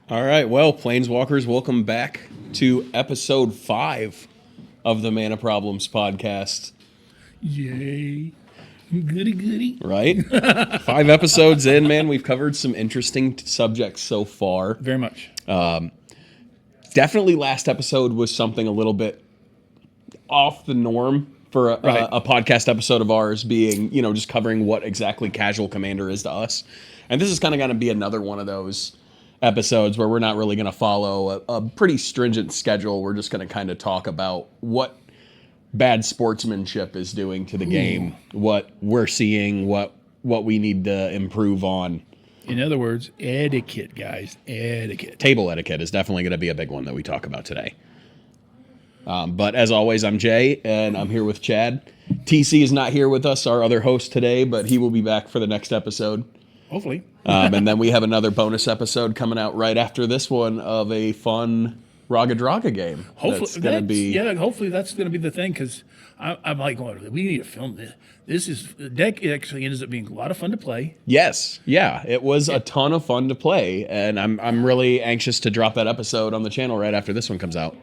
All right, well, Planeswalkers, welcome back to episode 5 of the Mana Problems podcast. Yay. Goody. Right? 5 episodes in, man. We've covered some interesting subjects so far. Very much. Definitely last episode was something a little bit off the norm for a podcast episode of ours being, just covering what exactly Casual Commander is to us. And this is kind of going to be another one of those episodes where we're not really going to follow a pretty stringent schedule. We're just going to kind of talk about what bad sportsmanship is doing to the game, what we're seeing, what we need to improve on. In other words, etiquette, guys. Etiquette. Table etiquette is definitely going to be a big one that we talk about today. But as always, I'm Jay, and I'm here with Chad. TC is not here with us, our other host today, but he will be back for the next episode. Hopefully. And then we have another bonus episode coming out right after this one of a fun Raga Draga game. Hopefully that's going to be the thing, because I'm like, we need to film this. The deck actually ends up being a lot of fun to play. Yes. Yeah. It was a ton of fun to play, and I'm really anxious to drop that episode on the channel right after this one comes out.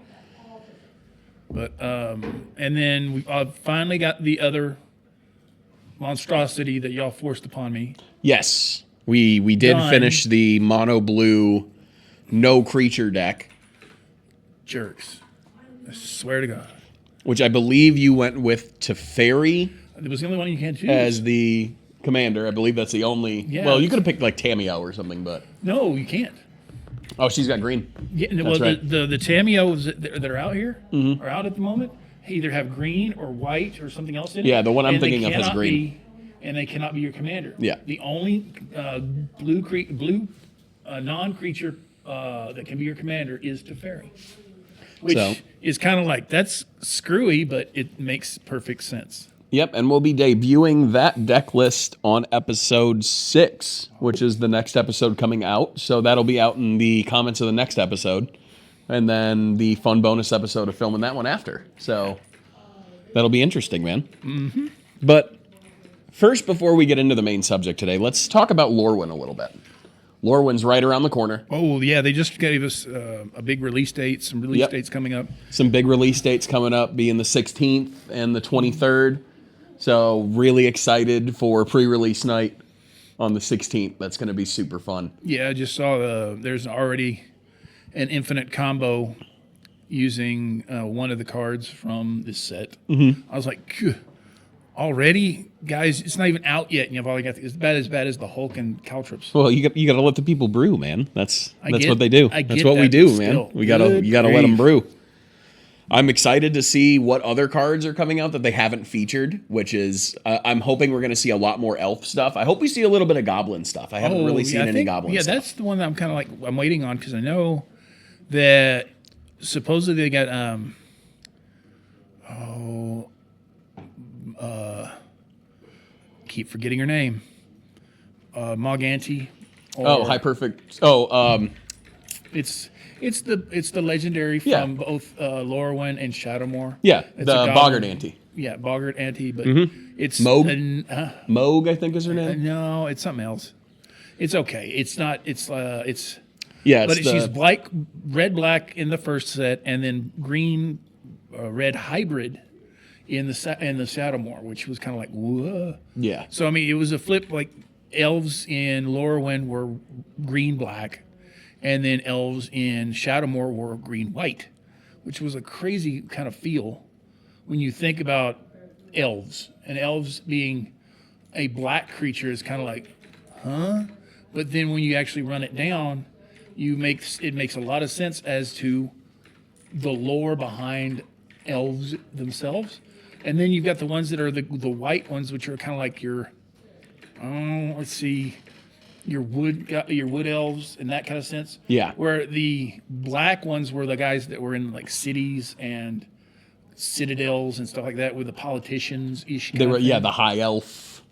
But and then we finally got the other monstrosity that y'all forced upon me. Yes. We did finish the mono blue no creature deck. Jerks. I swear to God. Which I believe you went with Teferi. It was the only one you can't choose. As the commander. I believe that's the only. Yeah, well, you could have picked like Tamiyo or something, but. No, you can't. Oh, she's got green. Yeah, that's right. the Tamios that are out here, are out at the moment, either have green or white or something else in it. Yeah, the one I'm thinking of has green. And they cannot be your commander. Yeah. The only blue non-creature that can be your commander is Teferi. Which is kind of like, that's screwy, but it makes perfect sense. Yep, and we'll be debuting that deck list on episode 6, which is the next episode coming out. So that'll be out in the comments of the next episode. And then the fun bonus episode of filming that one after. So that'll be interesting, man. Mm-hmm. But first, before we get into the main subject today, let's talk about Lorwyn a little bit. Lorwyn's right around the corner. Oh, yeah, they just gave us a big release date, some release dates coming up. Some big release dates coming up, being the 16th and the 23rd. So really excited for pre-release night on the 16th. That's going to be super fun. Yeah, I just saw there's already an infinite combo using one of the cards from this set. Mm-hmm. I was like, phew, already? Guys, it's not even out yet, and you've already got as bad as the Hulk and Caltrops. Well, you got to let the people brew, man. That's what they do. That's what we do, man. You got to let them brew. I'm excited to see what other cards are coming out that they haven't featured, which is, I'm hoping we're going to see a lot more elf stuff. I hope we see a little bit of goblin stuff. I haven't really seen any goblin stuff. Yeah, that's the one that I'm kind of like, I'm waiting on, because I know that supposedly they got, keep forgetting her name, Morganti. High Perfect. It's the legendary from both Lorwyn and Shadowmoor. Yeah, it's the Boggart Auntie. Yeah, Boggart Auntie, but it's Moog. Moog, I think is her name. No, it's something else. It's okay. It's not. It's yeah. But she's red black in the first set, and then green red hybrid in the Shadowmoor, which was kind of like whoa. Yeah. So I mean, it was a flip. Like elves in Lorwyn were green black. And then elves in Shadowmoor were green-white, which was a crazy kind of feel when you think about elves. And elves being a black creature is kind of like, huh? But then when you actually run it down, it makes a lot of sense as to the lore behind elves themselves. And then you've got the ones that are the white ones, which are kind of like your, your wood elves in that kind of sense. Yeah. Where the black ones were the guys that were in like cities and citadels and stuff like that with the politicians-ish. They were, the high elves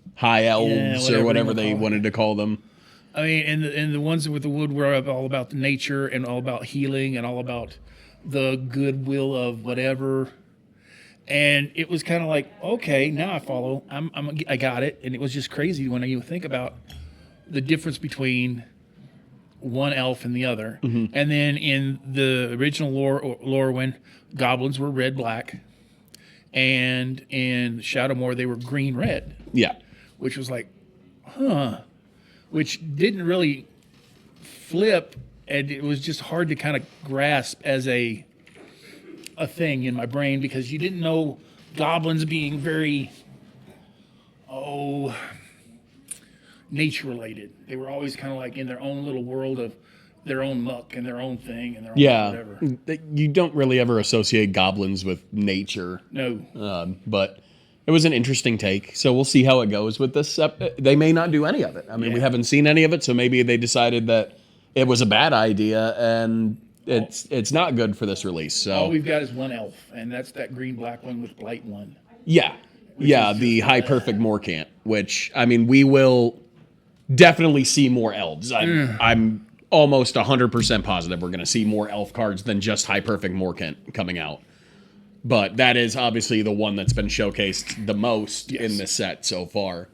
or whatever they wanted to call them. I mean, and the ones with the wood were all about nature and all about healing and all about the goodwill of whatever. And it was kind of like, okay, now I follow. I got it. And it was just crazy when you think about the difference between one elf and the other. Mm-hmm. And then in the original lore when goblins were red black, and in Shadowmoor they were green red. Yeah. Which was like, which didn't really flip, and it was just hard to kind of grasp as a thing in my brain, because you didn't know goblins being very nature related. They were always kind of like in their own little world of their own luck and their own thing and their own whatever. You don't really ever associate goblins with nature. No. But it was an interesting take. So we'll see how it goes with this. They may not do any of it. I mean, we haven't seen any of it, so maybe they decided that it was a bad idea and it's not good for this release. So all we've got is one elf, and that's that green black one with Blight 1. Yeah. Yeah, the High Perfect Morcant, which, I mean, we will definitely see more elves. I'm almost 100% positive we're going to see more elf cards than just High Perfect Morcant coming out. But that is obviously the one that's been showcased the most in this set so far.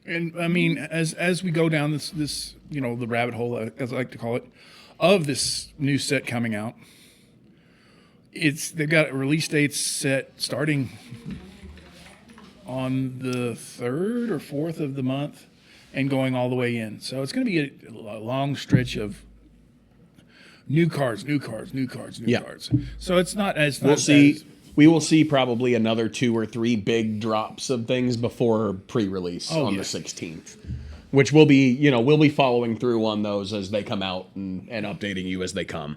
And I mean, as we go down this the rabbit hole, as I like to call it, of this new set coming out, they've got release dates set starting on the 3rd or 4th of the month and going all the way in. So it's going to be a long stretch of new cards. So it's not as we'll see. We will see probably another 2 or 3 big drops of things before pre-release on the 16th, which will be, we'll be following through on those as they come out and updating you as they come.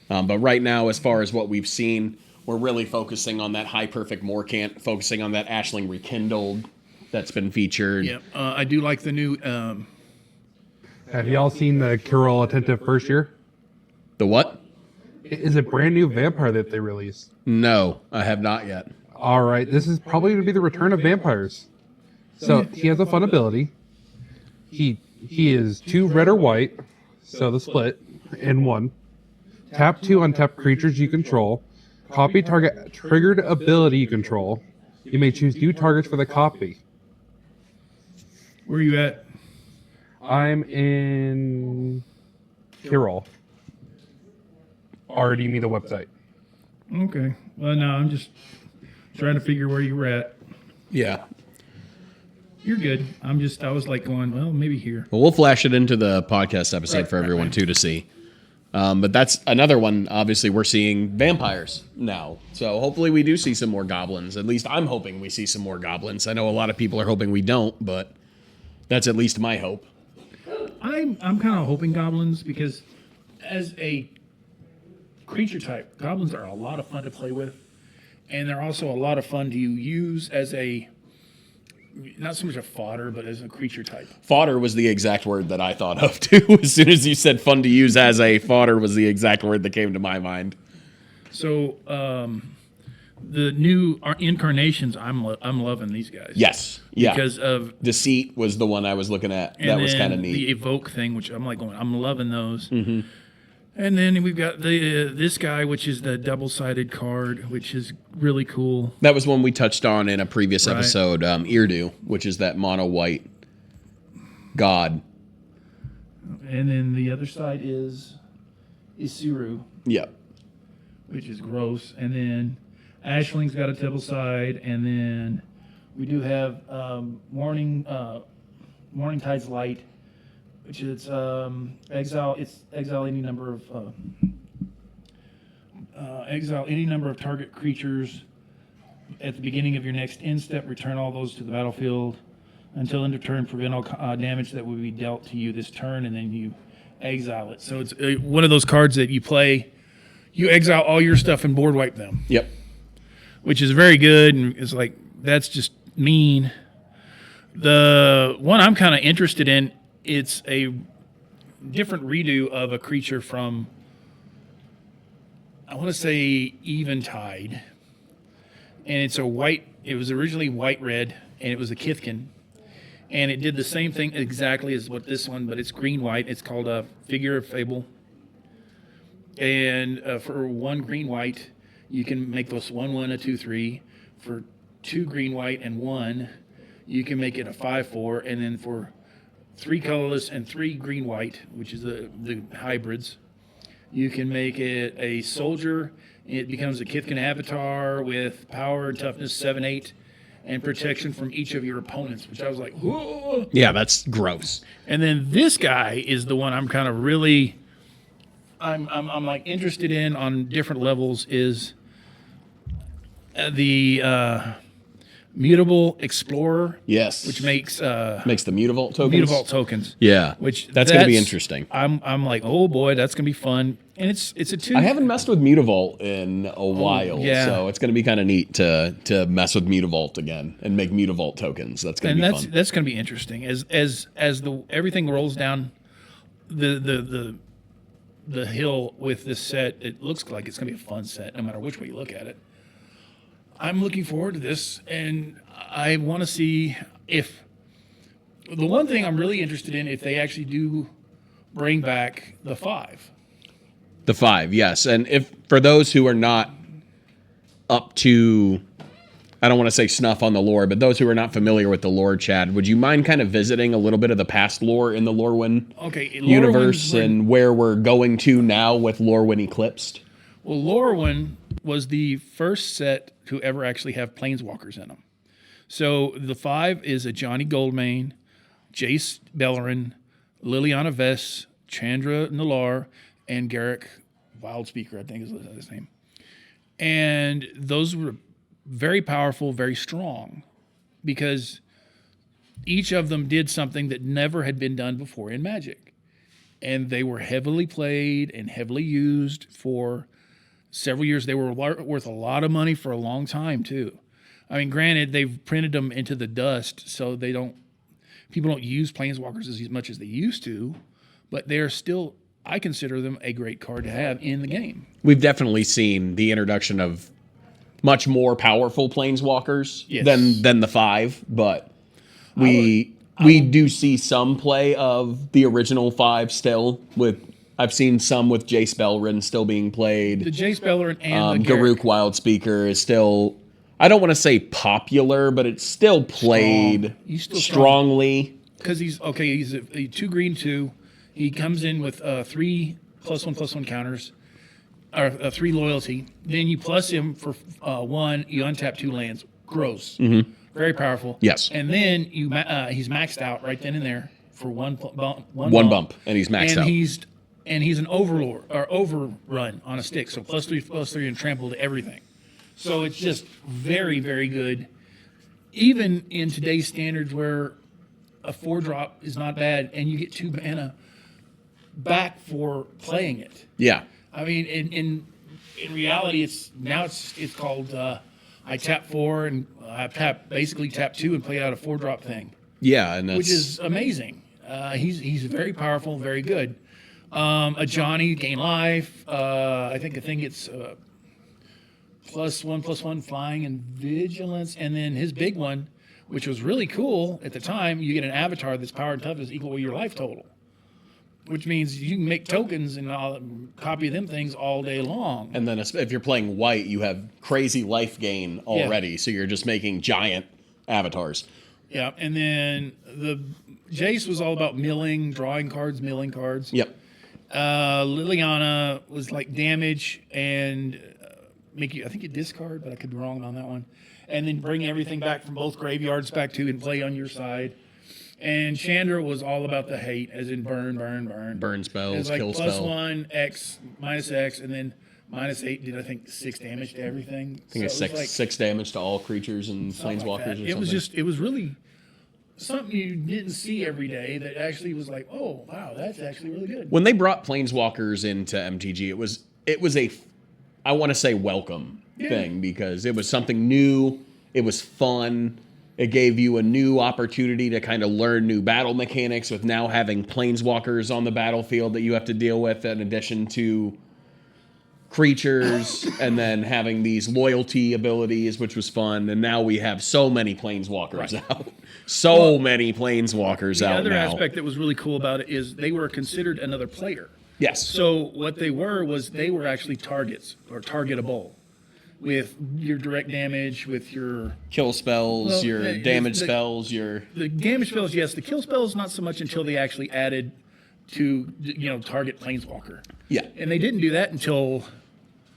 But right now, as far as what we've seen, we're really focusing on that High Perfect Morcant, focusing on that Ashling Rekindled that's been featured. Yeah, I do like the new. Have y'all seen the Kirill Attentive First Year? The what? Is a brand new vampire that they released. No, I have not yet. All right, this is probably going to be the return of vampires. So he has a fun ability. He is 2 red or white, so the split in 1. Tap 2 untapped creatures you control. Copy target triggered ability you control. You may choose new targets for the copy. Where are you at? I'm in Kirill. Or do you mean the website? Okay. Well, no, I'm just trying to figure where you were at. Yeah. You're good. I was like going, well, maybe here. Well, we'll flash it into the podcast episode for everyone too to see. But that's another one. Obviously, we're seeing vampires now. So hopefully we do see some more goblins. At least I'm hoping we see some more goblins. I know a lot of people are hoping we don't, but that's at least my hope. I'm kind of hoping goblins, because as a creature type, goblins are a lot of fun to play with. And they're also a lot of fun to use as not so much a fodder, but as a creature type. Fodder was the exact word that I thought of, too. As soon as you said fun to use as a fodder was the exact word that came to my mind. So, the new incarnations, I'm loving these guys. Yes. Yeah. Because of... Deceit was the one I was looking at. That was kind of neat. The Evoke thing, which I'm like going, I'm loving those. Mm-hmm. And then we've got this guy, which is the double-sided card, which is really cool. That was one we touched on in a previous episode, Irdu, which is that mono-white god. And then the other side is Isuru. Yep. Which is gross. And then Ashling's got a double side, and then we do have Morning Tide's Light, which is exile any number of target creatures at the beginning of your next end step. Return all those to the battlefield until end of turn. Prevent all damage that will be dealt to you this turn, and then you exile it. So it's one of those cards that you play. You exile all your stuff and board wipe them. Yep. Which is very good, and it's like, that's just mean. The one I'm kind of interested in, it's a different redo of a creature from, I want to say, Eventide. And it's a white, it was originally white-red, and it was a Kithkin. And it did the same thing exactly as what this one, but it's green-white. It's called a Figure of Fable. And for 1 green-white, you can make those 1/1, a 2/3. For 2 green, white, and 1, you can make it a 5/4, and then for 3 colorless and 3 green, white, which is the hybrids, you can make it a soldier. It becomes a Kithkin avatar with power and toughness 7/8 and protection from each of your opponents, which I was like, whoa. Yeah, that's gross. And then this guy is the one I'm kind of really, I'm like interested in on different levels is the Mutable Explorer. Yes. Which makes the Mutavault tokens. Mutavault tokens. Yeah. Which that's going to be interesting. I'm like, oh boy, that's going to be fun. And it's a 2. I haven't messed with Mutavault in a while, yeah. So it's going to be kind of neat to mess with Mutavault again and make Mutavault tokens. That's going to be fun. That's going to be interesting as the everything rolls down the hill with this set. It looks like it's going to be a fun set, no matter which way you look at it. I'm looking forward to this, and I want to see if the one thing I'm really interested in if they actually do bring back the 5. The 5, yes. And if for those who are not up to, I don't want to say snuff on the lore, but those who are not familiar with the lore, Chad, would you mind kind of visiting a little bit of the past lore in the Lorwyn universe and where we're going to now with Lorwyn Eclipsed? Well, Lorwyn was the first set to ever actually have planeswalkers in them. So the 5 is a Johnny Goldmane, Jace Beleren, Liliana Vess, Chandra Nalaar, and Garrick Wildspeaker, I think is his name. And those were very powerful, very strong, because each of them did something that never had been done before in Magic. And they were heavily played and heavily used for several years. They were worth a lot of money for a long time, too. I mean, granted, they've printed them into the dust, so people don't use Planeswalkers as much as they used to, but they're still, I consider them a great card to have in the game. We've definitely seen the introduction of much more powerful Planeswalkers than the 5, but we do see some play of the original 5 still with. I've seen some with Jace Beleren still being played. The Jace Beleren and the Garruk Wildspeaker is still, I don't want to say popular, but it's still played strongly. Because he's a 2 green 2. He comes in with 3 +1/+1 counters, or 3 loyalty. Then you plus him for 1. You untap 2 lands. Gross. Mm-hmm. Very powerful. Yes. And then he's maxed out right then and there for one bump, and he's maxed out. And he's an overlord or overrun on a stick, so +3/+3 and trample to everything. So it's just very, very good. Even in today's standards, where a 4-drop is not bad, and you get 2 mana back for playing it. Yeah. I mean, in reality, it's called I tap 4 and I basically tap 2 and play out a 4-drop thing. Yeah, and which is amazing. He's very powerful, very good. A Johnny gain life. I think it's +1/+1 flying and vigilance, and then his big one, which was really cool at the time, you get an avatar that's power and toughness equal to your life total, which means you can make tokens and copy them things all day long. And then if you're playing white, you have crazy life gain already, so you're just making giant avatars. Yeah, and then the Jace was all about milling, drawing cards, milling cards. Yep. Liliana was like damage and make you, I think you discard, but I could be wrong on that one. And then bring everything back from both graveyards back to and play on your side. And Chandra was all about the hate, as in burn. Burn spells, it's like kill spells. +1, X, -X, and then -8 did I think 6 damage to everything. I think it's 6 damage to all creatures and planeswalkers or something. It was really something you didn't see every day that actually was like, oh wow, that's actually really good. When they brought planeswalkers into MTG, it was a, I want to say, welcome thing, because it was something new. It was fun. It gave you a new opportunity to kind of learn new battle mechanics with now having planeswalkers on the battlefield that you have to deal with in addition to creatures, and then having these loyalty abilities, which was fun. And now we have so many planeswalkers out. Many planeswalkers out now. The other aspect that was really cool about it is they were considered another player. Yes. So what they were actually targets or targetable. with your direct damage, with your Kill spells, Well, your damage spells, your the damage spells. Yes, the kill spells not so much until they actually added to target planeswalker. yeah. And they didn't do that until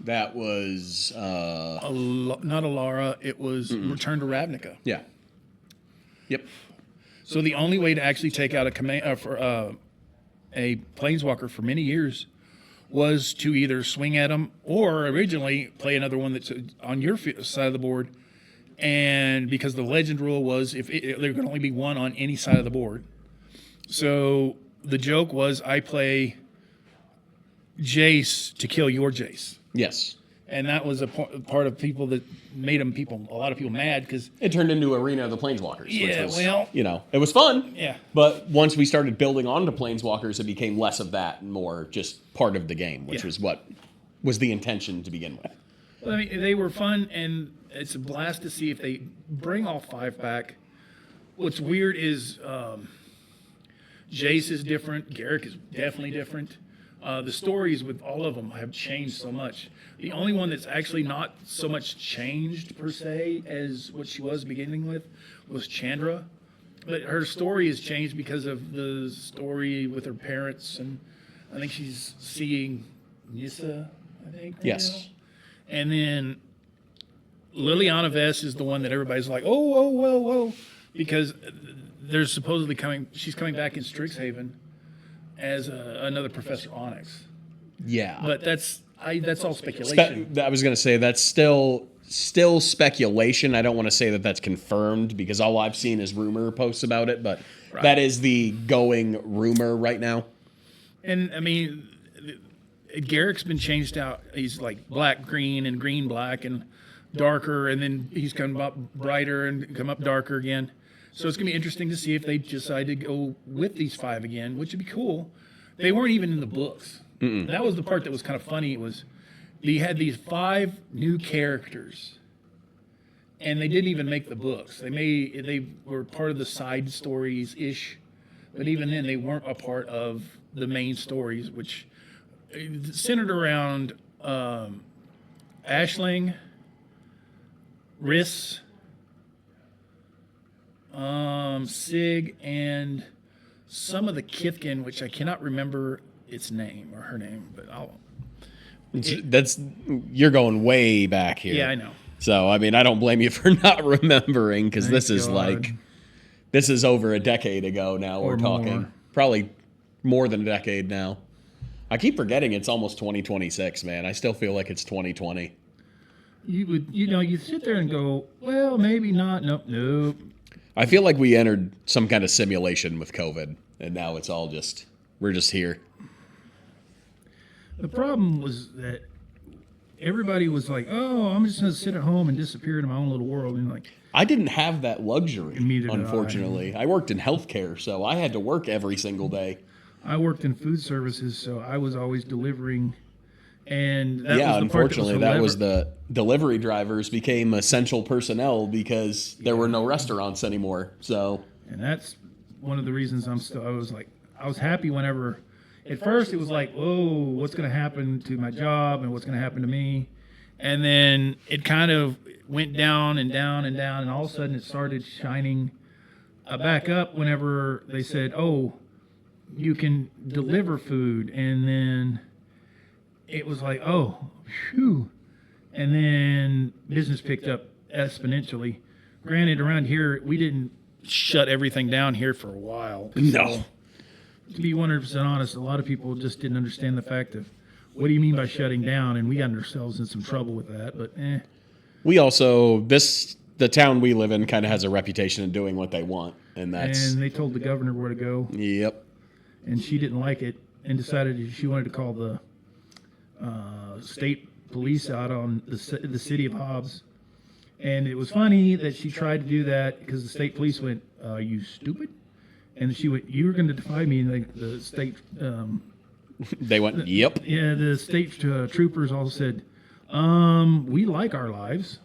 That was not Alara. It was Return to Ravnica. yeah. Yep. So the only way to actually take out a command for a planeswalker for many years was to either swing at them or originally play another one that's on your side of the board. And because the legend rule was there could only be one on any side of the board. So the joke was I play Jace to kill your Jace. Yes. And that was a part of people that made a lot of people mad because It turned into Arena of the Planeswalkers. Yeah, which was, well- it was fun. Yeah. But once we started building onto Planeswalkers, it became less of that and more just part of the game, which was what was the intention to begin with. I mean, they were fun, and it's a blast to see if they bring all 5 back. What's weird is Jace is different. Garrick is definitely different. The stories with all of them have changed so much. The only one that's actually not so much changed per se as what she was beginning with was Chandra. But her story has changed because of the story with her parents, and I think she's seeing Nissa, I think. Right Yes. now. And then Liliana Vess is the one that everybody's like, whoa, because there's supposedly she's coming back in Strixhaven as another Professor Onyx. Yeah. But that's all speculation. I was going to say that's still speculation. I don't want to say that that's confirmed because all I've seen is rumor posts about it, but that is the going rumor right now. And I mean, Garrick's been changed out. He's like black, green, and green, black, and darker, and then he's come up brighter and come up darker again. So it's going to be interesting to see if they decide to go with these 5 again, which would be cool. They weren't even in the books. That was the part that was kind of funny. It was they had these 5 new characters, and they didn't even make the books. They were part of the side stories ish, but even then they weren't a part of the main stories, which centered around Ashling, Riss, Sig, and some of the Kithkin, which I cannot remember its name or her name, but You're going way back here. Yeah, I know. So, I mean, I don't blame you for not remembering because this is God. this is over a decade ago now. We're talking more. probably more than a decade now. I keep forgetting it's almost 2026, man. I still feel like it's 2020. You sit there and go, well, maybe not. Nope. I feel like we entered some kind of simulation with COVID, and now it's all we're just here. The problem was that everybody was like, oh, I'm just going to sit at home and disappear into my own little world. And like, I didn't have that luxury, Neither did unfortunately. I worked in healthcare, so I had to work every single day. I worked in food services, so I was always delivering. And that Yeah, was the part unfortunately, that was the delivery drivers became essential personnel because there were no restaurants anymore. So, And that's one of the reasons I was happy whenever, at first it was like, whoa, what's going to happen to my job and what's going to happen to me? And then it kind of went down and down and down, and all of a sudden it started shining back up whenever they said, oh, you can deliver food. And then it was like, oh, phew. And then business picked up exponentially. Granted, around here, we didn't shut everything down here for a while. no. To be 100% honest, a lot of people just didn't understand the fact of what do you mean by shutting down, and we got ourselves in some trouble with that. But We also, the town we live in kind of has a reputation of doing what they want. And that's, and they told the governor where to go, yep. and she didn't like it and decided she wanted to call the state police out on the city of Hobbs. And it was funny that she tried to do that because the state police went, you stupid? And she went, you were going to defy me. And the state... They went, yep. Yeah, the state troopers all said, we like our lives.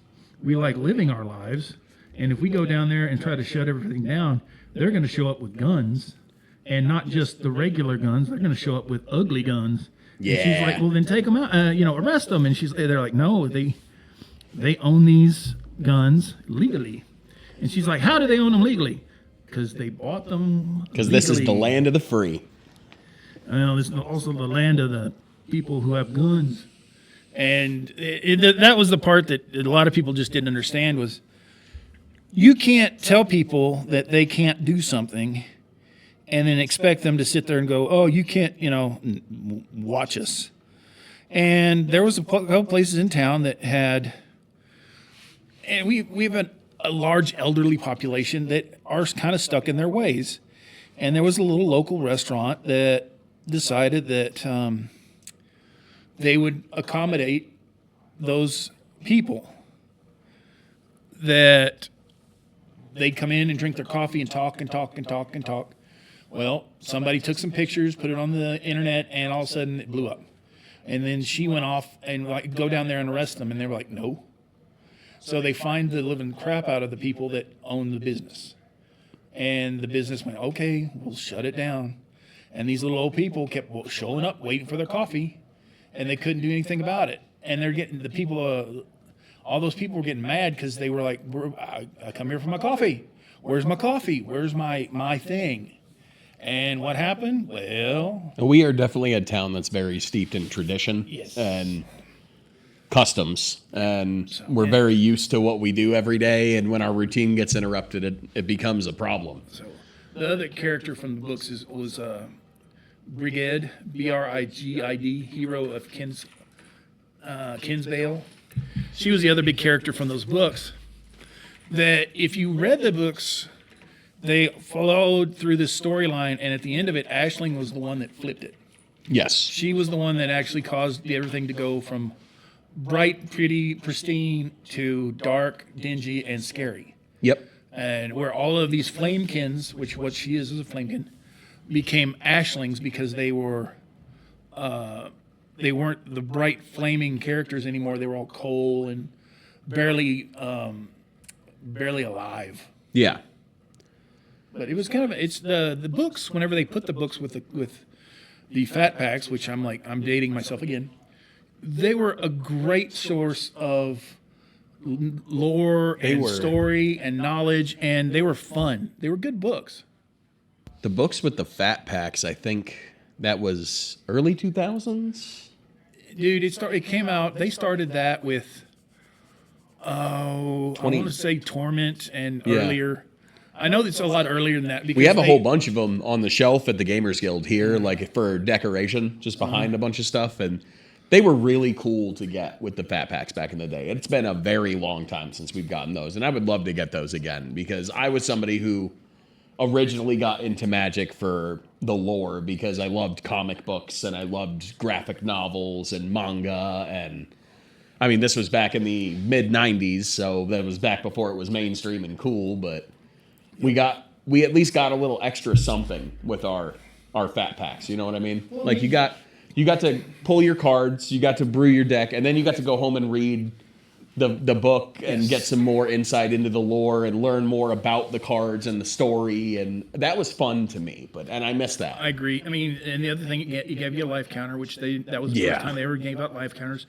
We like living our lives. And if we go down there and try to shut everything down, they're going to show up with guns. And not just the regular guns. They're going to show up with ugly guns. Yeah. And she's like, well, then take them out, arrest them. And they're like, no, they own these guns legally. And she's like, how do they own them legally? Because they bought them Because this is the legally. land of the free. Well, this is also the land of the people who have guns. And that was the part that a lot of people just didn't understand was you can't tell people that they can't do something and then expect them to sit there and go, oh, you can't, watch us. And there was a couple places in town that had, and we have a large elderly population that are kind of stuck in their ways. And there was a little local restaurant that decided that they would accommodate those people, that they'd come in and drink their coffee and talk and talk and talk and talk. Well, somebody took some pictures, put it on the internet, and all of a sudden it blew up. And then she went off and go down there and arrest them, and they were like, no. So they fined the living crap out of the people that own the business. And the business went, okay, we'll shut it down. And these little old people kept showing up, waiting for their coffee, and they couldn't do anything about it. And they're getting the people, all those people were getting mad because they were like, I come here for my coffee. Where's my coffee? Where's my thing? And what happened? Well, we are definitely a town that's very steeped in tradition and customs, and we're very used to what we do every day. And when our routine gets interrupted, it becomes a problem. So the other character from the books was Brigid, Brigid, hero of Kinsvale. She was the other big character from those books. That if you read the books, they followed through this storyline, and at the end of it, Aisling was the one that flipped it. Yes. She was the one that actually caused everything to go from bright, pretty, pristine to dark, dingy, and scary. Yep. And where all of these flamekins, which what she is a flamekin, became Aislings because they weren't the bright, flaming characters anymore. They were all coal and barely alive. Yeah. But it was kind of it's the books. Whenever they put the books with the fat packs, which I'm dating myself again, they were a great source of lore and story and knowledge, and they were fun. They were good books. The books with the fat packs, I think that was early 2000s. Dude, it came out. They started that with I want to say Torment and earlier. I know it's a lot earlier than that. Because we have a whole bunch of them on the shelf at the Gamers Guild here, like for decoration, just behind a bunch of stuff. And they were really cool to get with the fat packs back in the day. It's been a very long time since we've gotten those. And I would love to get those again because I was somebody who originally got into Magic for the lore because I loved comic books and I loved graphic novels and manga. And I mean, this was back in the mid 90s, so that was back before it was mainstream and cool, but we at least got a little extra something with our fat packs. You know what I mean? Like you got to pull your cards, you got to brew your deck, and then you got to go home and read the book and get some more insight into the lore and learn more about the cards and the story, and that was fun to me. And I miss that. I agree. I mean, and the other thing, it gave you a life counter, which that was the first time they ever gave out life counters.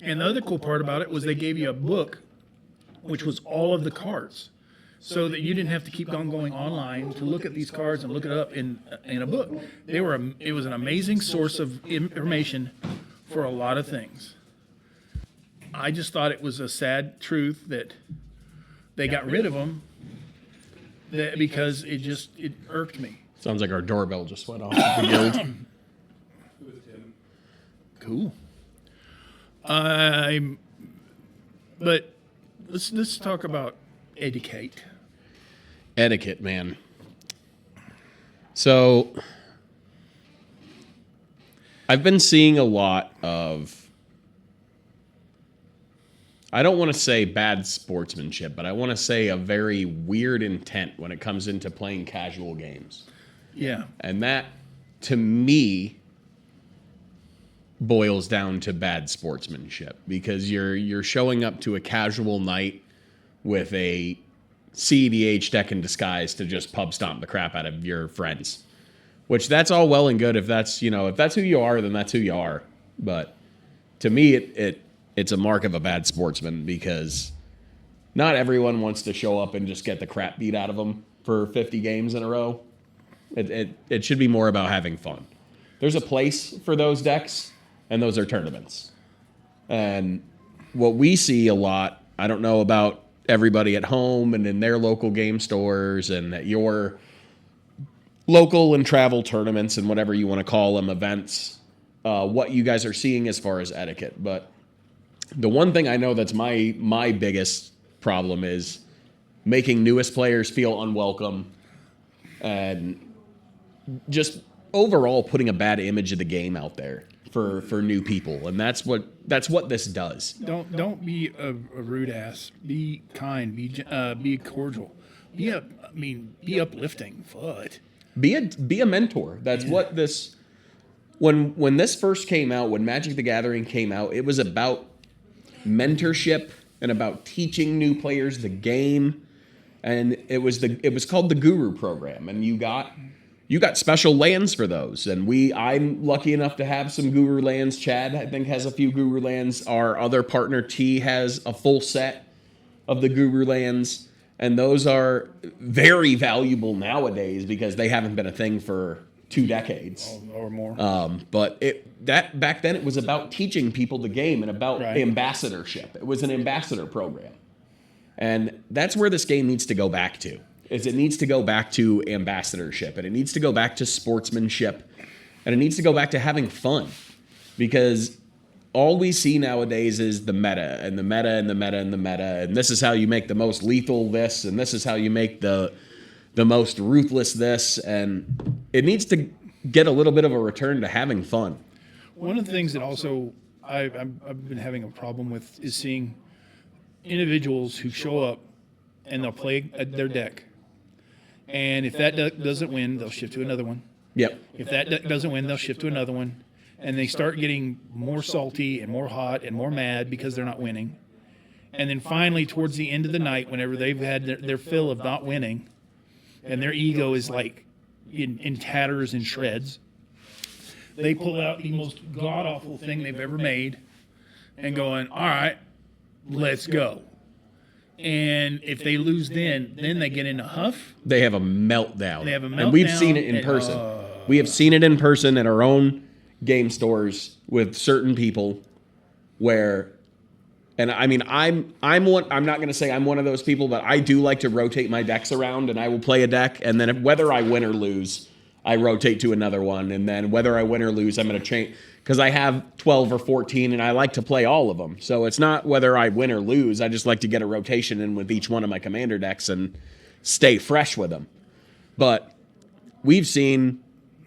And the other cool part about it was they gave you a book, which was all of the cards, so that you didn't have to keep on going online to look at these cards and look it up in a book. It was an amazing source of information for a lot of things. I just thought it was a sad truth that they got rid of them because it irked me. Sounds like our doorbell just went off at the guild. Cool. But let's talk about etiquette. Etiquette, man. So I've been seeing a lot of, I don't want to say bad sportsmanship, but I want to say a very weird intent when it comes into playing casual games. Yeah. And that, to me, boils down to bad sportsmanship because you're showing up to a casual night with a CEDH deck in disguise to just pub stomp the crap out of your friends, which that's all well and good. If that's who you are, then that's who you are. But to me, it's a mark of a bad sportsman because not everyone wants to show up and just get the crap beat out of them for 50 games in a row. It should be more about having fun. There's a place for those decks, and those are tournaments. And what we see a lot, I don't know about everybody at home and in their local game stores and at your local and travel tournaments and whatever you want to call them, events, what you guys are seeing as far as etiquette. But the one thing I know that's my biggest problem is making newest players feel unwelcome and just overall putting a bad image of the game out there for new people. And that's what this does. Don't be a rude ass. Be kind. Be cordial. Be uplifting. Fuck. Be a mentor. That's what this. When this first came out, when Magic the Gathering came out, it was about mentorship and about teaching new players the game, and it was called the Guru program, and you got special lands for those, and I'm lucky enough to have some Guru lands. Chad, I think, has a few Guru lands. Our other partner T has a full set of the Guru lands. And those are very valuable nowadays because they haven't been a thing for 2 decades or more. But back then it was about teaching people the game and about ambassadorship. It was an ambassador program, and that's where this game needs to go back to. It needs to go back to ambassadorship, and it needs to go back to sportsmanship, and it needs to go back to having fun, because all we see nowadays is the meta and the meta and the meta and the meta. And this is how you make the most lethal this, and this is how you make the most ruthless this. And it needs to get a little bit of a return to having fun. One of the things that also I've been having a problem with is seeing individuals who show up and they'll play their deck. And if that deck doesn't win, they'll shift to another one. Yep. If that deck doesn't win, they'll shift to another one. And they start getting more salty and more hot and more mad because they're not winning. And then finally, towards the end of the night, whenever they've had their fill of not winning, and their ego is like in tatters and shreds, they pull out the most god-awful thing they've ever made and going, all right, let's go. And if they lose then they get in a huff. They have a meltdown. And we've meltdown, seen it in person. We have seen it in person at our own game stores with certain people where, and I mean, I'm not going to say I'm one of those people, but I do like to rotate my decks around, and I will play a deck, and then whether I win or lose, I rotate to another one, and then whether I win or lose, I'm going to change, because I have 12 or 14 and I like to play all of them. So it's not whether I win or lose. I just like to get a rotation in with each one of my commander decks and stay fresh with them. But we've seen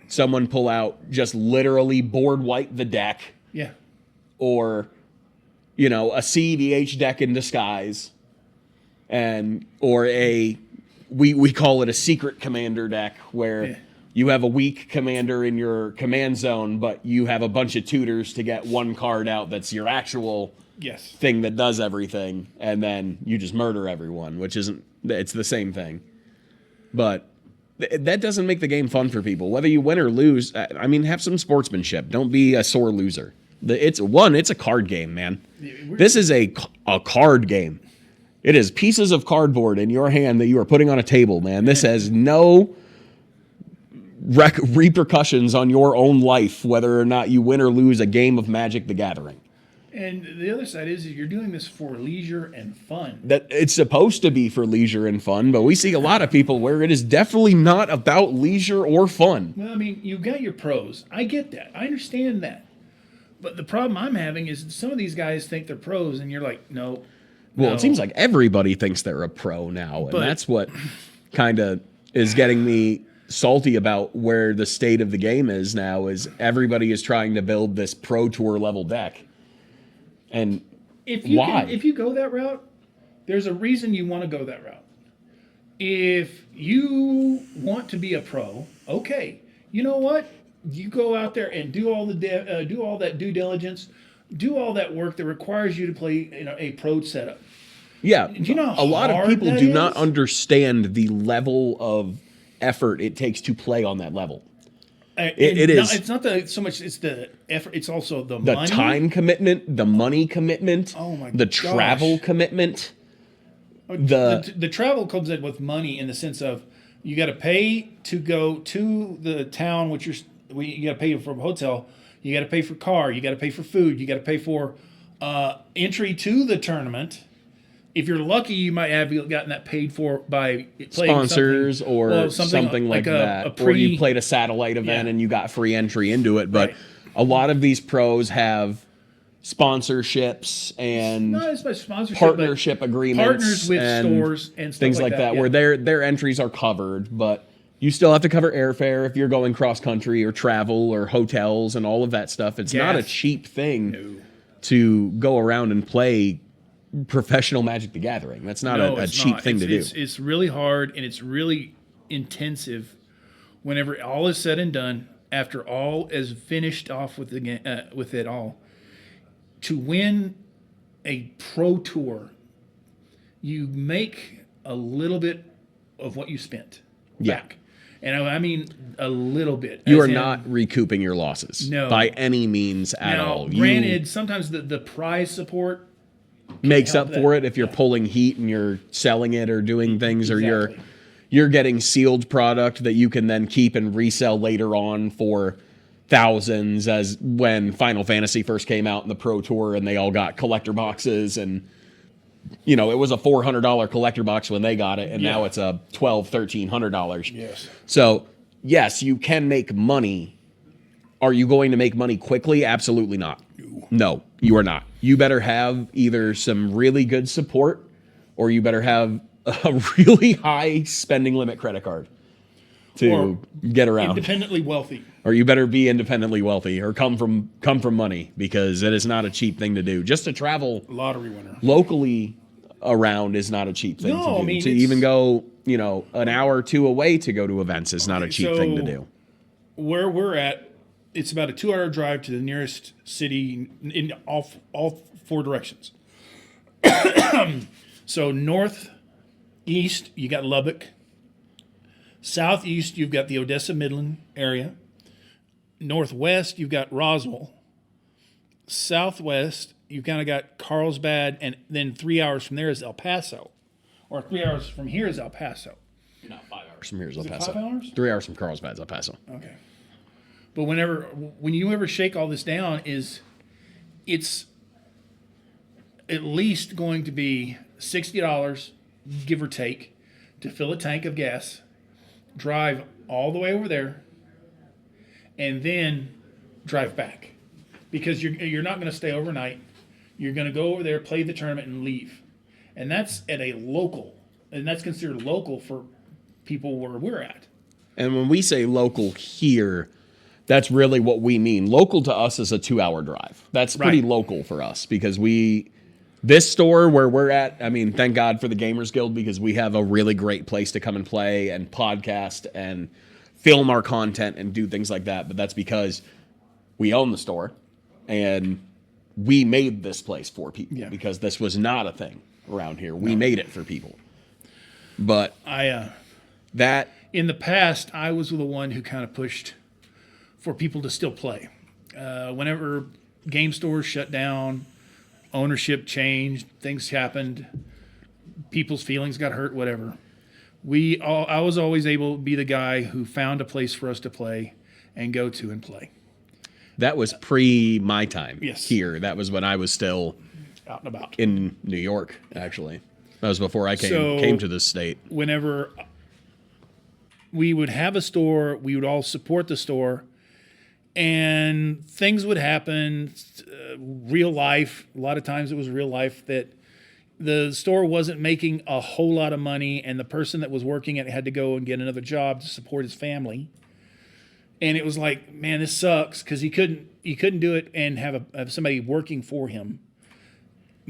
someone pull out just literally board wipe the deck. Yeah. Or, a CEDH deck in disguise. Or we call it a secret commander deck where you have a weak commander in your command zone, but you have a bunch of tutors to get one card out that's your actual thing that does everything. And then you just murder everyone, it's the same thing. But that doesn't make the game fun for people. Whether you win or lose, I mean, have some sportsmanship. Don't be a sore loser. It's a card game, man. This is a card game. It is pieces of cardboard in your hand that you are putting on a table, man. This has no repercussions on your own life, whether or not you win or lose a game of Magic the Gathering. And the other side is you're doing this for leisure and fun. That it's supposed to be for leisure and fun, but we see a lot of people where it is definitely not about leisure or fun. Well, I mean, you've got your pros. I get that. I understand that. But the problem I'm having is some of these guys think they're pros, and you're like, no. Well, it seems like everybody thinks they're a pro now, and that's what kind of is getting me salty about where the state of the game is now, is everybody is trying to build this pro tour level deck. And if you go that route, there's a reason you want to go that route. If you want to be a pro, okay, you know what? You go out there and do all that due diligence, do all that work that requires you to play a pro setup. Yeah, do you know how a lot of people do not is? understand the level of effort it takes to play on that level. It is. It's not so much. It's the effort. It's also the The money. time commitment, the money commitment, Oh my the gosh. travel commitment. The travel comes in with money in the sense of you got to pay to go to the town, you got to pay for a hotel, you got to pay for car, you got to pay for food, you got to pay for entry to the tournament. If you're lucky, you might have gotten that paid for by sponsors or something like that. Or you played a satellite event and you got free entry into it. But a lot of these pros sponsorships and not as much sponsorship, partnership agreements, partners with stores and stuff things like that, where their entries are covered, but you still have to cover airfare if you're going cross country or travel or hotels and all of that stuff. It's not a cheap thing to go around and play professional Magic the Gathering. That's not a cheap thing to do. It's really hard and it's really intensive. Whenever all is said and done, after all is finished off with it all. To win a pro tour, you make a little bit of what you spent back. And I mean a little bit. You are not recouping your losses by any means at all. Granted, sometimes the prize support makes up for it if you're pulling heat and you're selling it or doing things, or you're getting sealed product that you can then keep and resell later on for thousands, as when Final Fantasy first came out in the Pro Tour and they all got collector boxes, and it was a $400 collector box when they got it, and now it's a $1,200-$1,300. Yes. So yes, you can make money. Are you going to make money quickly? Absolutely not. No, you are not. You better have either some really good support, or you better have a really high spending limit credit card to get around. Independently wealthy. Or you better be independently wealthy or come from money, because it is not a cheap thing to do. Just to travel lottery winner locally around is not a cheap thing to do. I mean, to even go, an hour or two away to go to events is not a cheap thing to do. Where we're at, it's about a 2-hour drive to the nearest city in all four directions. So northeast, you got Lubbock. Southeast, you've got the Odessa Midland area. Northwest, you've got Roswell. Southwest, you've kind of got Carlsbad, and then 3 hours from there is El Paso. Or 3 hours from here is El Paso. No, 5 hours from here is El Paso. 5 hours? 3 hours from Carlsbad is El Paso. Okay. But when you ever shake all this down, it's at least going to be $60, give or take, to fill a tank of gas, drive all the way over there, and then drive back, because you're not going to stay overnight. You're going to go over there, play the tournament, and leave, and that's at a local, and that's considered local for people where we're at. And when we say local here, that's really what we mean. Local to us is a 2-hour drive. That's pretty local for us, because this store where we're at, I mean, thank God for the Gamers Guild, because we have a really great place to come and play and podcast and film our content and do things like that. But that's because we own the store and we made this place for people, because this was not a thing around here. We made it for people. But that in the past, I was the one who kind of pushed for people to still play. Whenever game stores shut down, ownership changed, things happened, people's feelings got hurt, whatever. I was always able to be the guy who found a place for us to play and go to and play. That was pre my time here. That was when I was still out and about in New York, actually. That was before I came to this state. Whenever we would have a store, we would all support the store, and things would happen, real life. A lot of times it was real life that the store wasn't making a whole lot of money, and the person that was working it had to go and get another job to support his family. And it was like, man, this sucks, because he couldn't do it and have somebody working for him,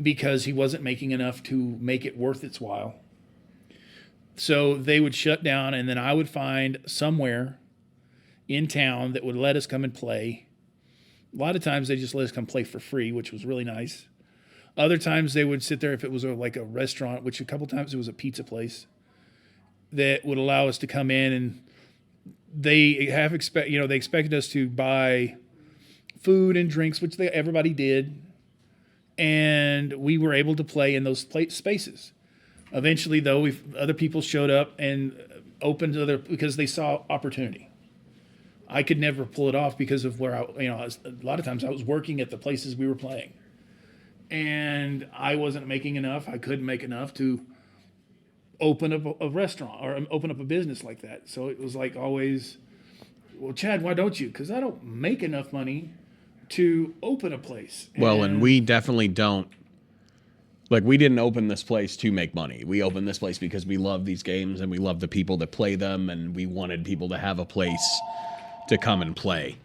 because he wasn't making enough to make it worth its while. So they would shut down, and then I would find somewhere in town that would let us come and play. A lot of times they just let us come play for free, which was really nice. Other times they would sit there, if it was like a restaurant, which a couple times it was a pizza place, that would allow us to come in and they expected us to buy food and drinks, which everybody did, and we were able to play in those spaces. Eventually, though, other people showed up and opened because they saw opportunity. I could never pull it off because of where a lot of times I was working at the places we were playing, and I wasn't making enough. I couldn't make enough to open up a restaurant or open up a business like that. So it was like always, well, Chad, why don't you? Because I don't make enough money to open a place. Well, and we definitely don't. Like, we didn't open this place to make money. We opened this place because we love these games and we love the people that play them, and we wanted people to have a place to come and play.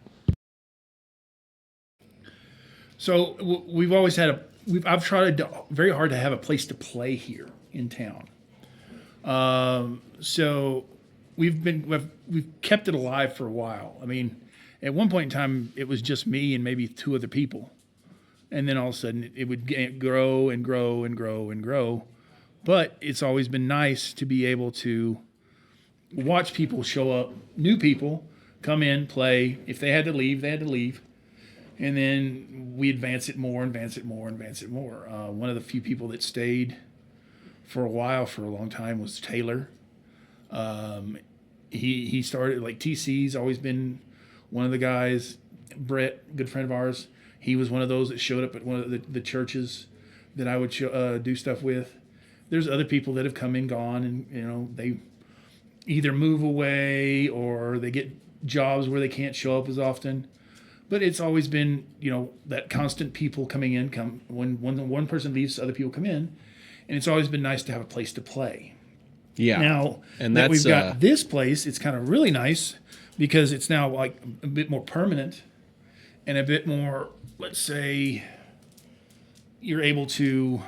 So we've always had I've tried very hard to have a place to play here in town. So we've kept it alive for a while. I mean, at one point in time, it was just me and maybe 2 other people. And then all of a sudden it would grow and grow and grow and grow. But it's always been nice to be able to watch people show up, new people come in, play. If they had to leave, they had to leave. And then we advance it more, advance it more, advance it more. One of the few people that stayed for a while, for a long time, was Taylor. He started, like, TC's always been one of the guys. Brett, good friend of ours, he was one of those that showed up at one of the churches that I would do stuff with. There's other people that have come and gone, and they either move away or they get jobs where they can't show up as often. But it's always been, that constant people coming in. When one person leaves, other people come in, and it's always been nice to have a place to play. Yeah. Now and that we've got this place, it's kind of really nice because it's now like a bit more permanent and a bit more, let's say, you're able to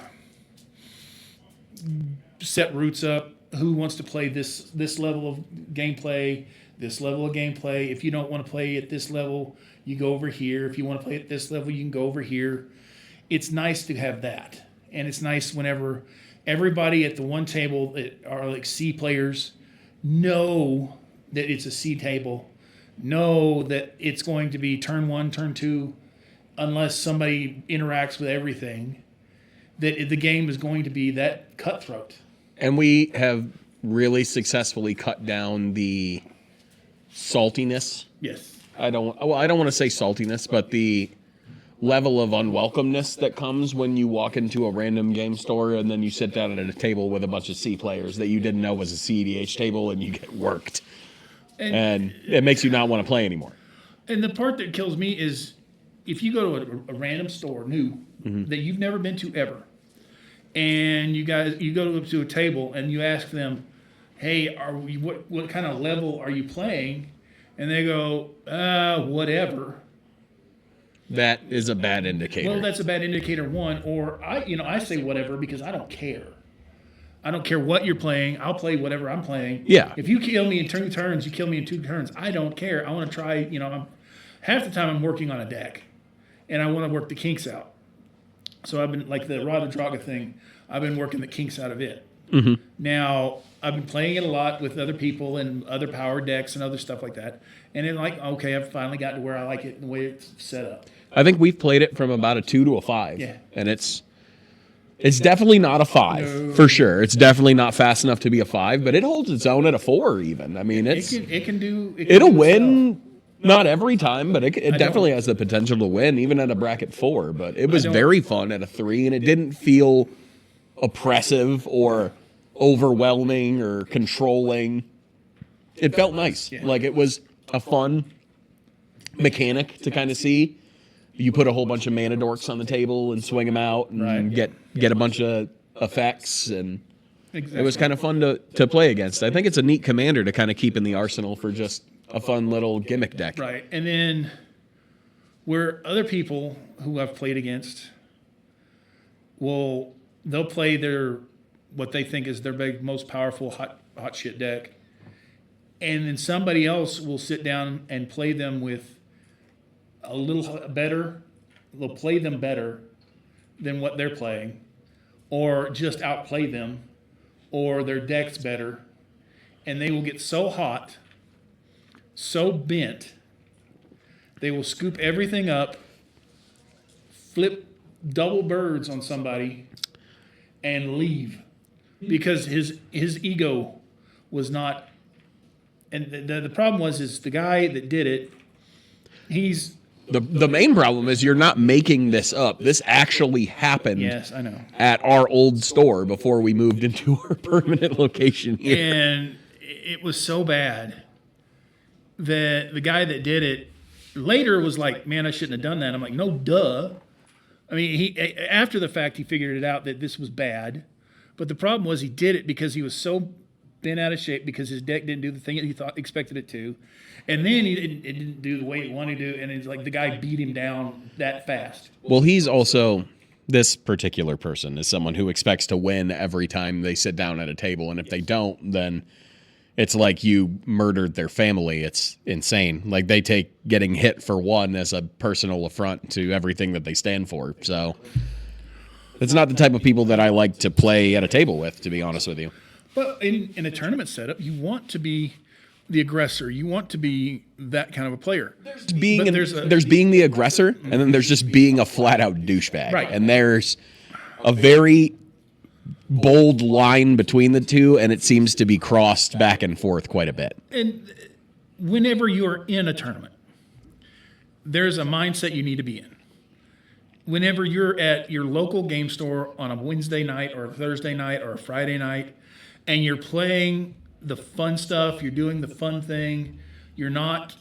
set roots up. Who wants to play this level of gameplay, this level of gameplay? If you don't want to play at this level, you go over here. If you want to play at this level, you can go over here. It's nice to have that. And it's nice whenever everybody at the one table that are like C players know that it's a C table, know that it's going to be turn 1, turn 2, unless somebody interacts with everything, that the game is going to be that cutthroat. And we have really successfully cut down the saltiness. Yes. I don't want to say saltiness, but the level of unwelcomeness that comes when you walk into a random game store and then you sit down at a table with a bunch of C players that you didn't know was a CEDH table, and you get worked. And it makes you not want to play anymore. And the part that kills me is if you go to a random store, new, that you've never been to ever, and you go up to a table and you ask them, hey, what kind of level are you playing? And they go, whatever. That is a bad indicator. Well, that's a bad indicator, one. Or I say whatever because I don't care. I don't care what you're playing. I'll play whatever I'm playing. Yeah. If you kill me in 2 turns, you kill me in 2 turns. I don't care. I want to try. Half the time I'm working on a deck, and I want to work the kinks out. So I've been, like the Rada Draga thing, I've been working the kinks out of it. Mm-hmm. Now, I've been playing it a lot with other people and other power decks and other stuff like that. And then, okay, I've finally gotten to where I like it and the way it's set up. I think we've played it from about a 2 to a 5. Yeah. And it's definitely not a 5, for sure. It's definitely not fast enough to be a 5, but it holds its own at a 4 even. I mean, it'll win. Not every time, but it definitely has the potential to win, even at a bracket 4. But it was very fun at a 3, and it didn't feel oppressive or overwhelming or controlling. It felt nice. Yeah. Like, it was a fun mechanic to kind of see. You put a whole bunch of mana dorks on the table and swing them out and get a bunch of effects, and it was kind of fun to play against. I think it's a neat commander to kind of keep in the arsenal for just a fun little gimmick deck. Right. And then where other people who I've played against they'll play what they think is their big, most powerful hot shit deck. And then somebody else will sit down and play them with a little better. They'll play them better than what they're playing, or just outplay them, or their deck's better. And they will get so hot so bent, they will scoop everything up, flip double birds on somebody, and leave because his ego was not. And the problem was is the guy that did it. He's the main problem is you're not making this up. This actually happened. Yes, I know. At our old store before we moved into our permanent location here. And it was so bad that the guy that did it later was like, "Man, I shouldn't have done that." I'm like, "No, duh." I mean, he after the fact he figured it out that this was bad, but the problem was he did it because he was so bent out of shape because his deck didn't do the thing that he expected it to, and then it didn't do the way he wanted to, and it's like the guy beat him down that fast. Well, he's also, this particular person is someone who expects to win every time they sit down at a table, and if they don't, then it's like you murdered their family. It's insane. Like they take getting hit for one as a personal affront to everything that they stand for. So it's not the type of people that I like to play at a table with, to be honest with you. But in a tournament setup, you want to be the aggressor. You want to be that kind of a player. There's being the aggressor, and then there's just being a flat-out douchebag. Right. And there's a very bold line between the two, and it seems to be crossed back and forth quite a bit. And whenever you're in a tournament, there's a mindset you need to be in. Whenever you're at your local game store on a Wednesday night or a Thursday night or a Friday night, and you're playing the fun stuff, you're doing the fun thing, you're not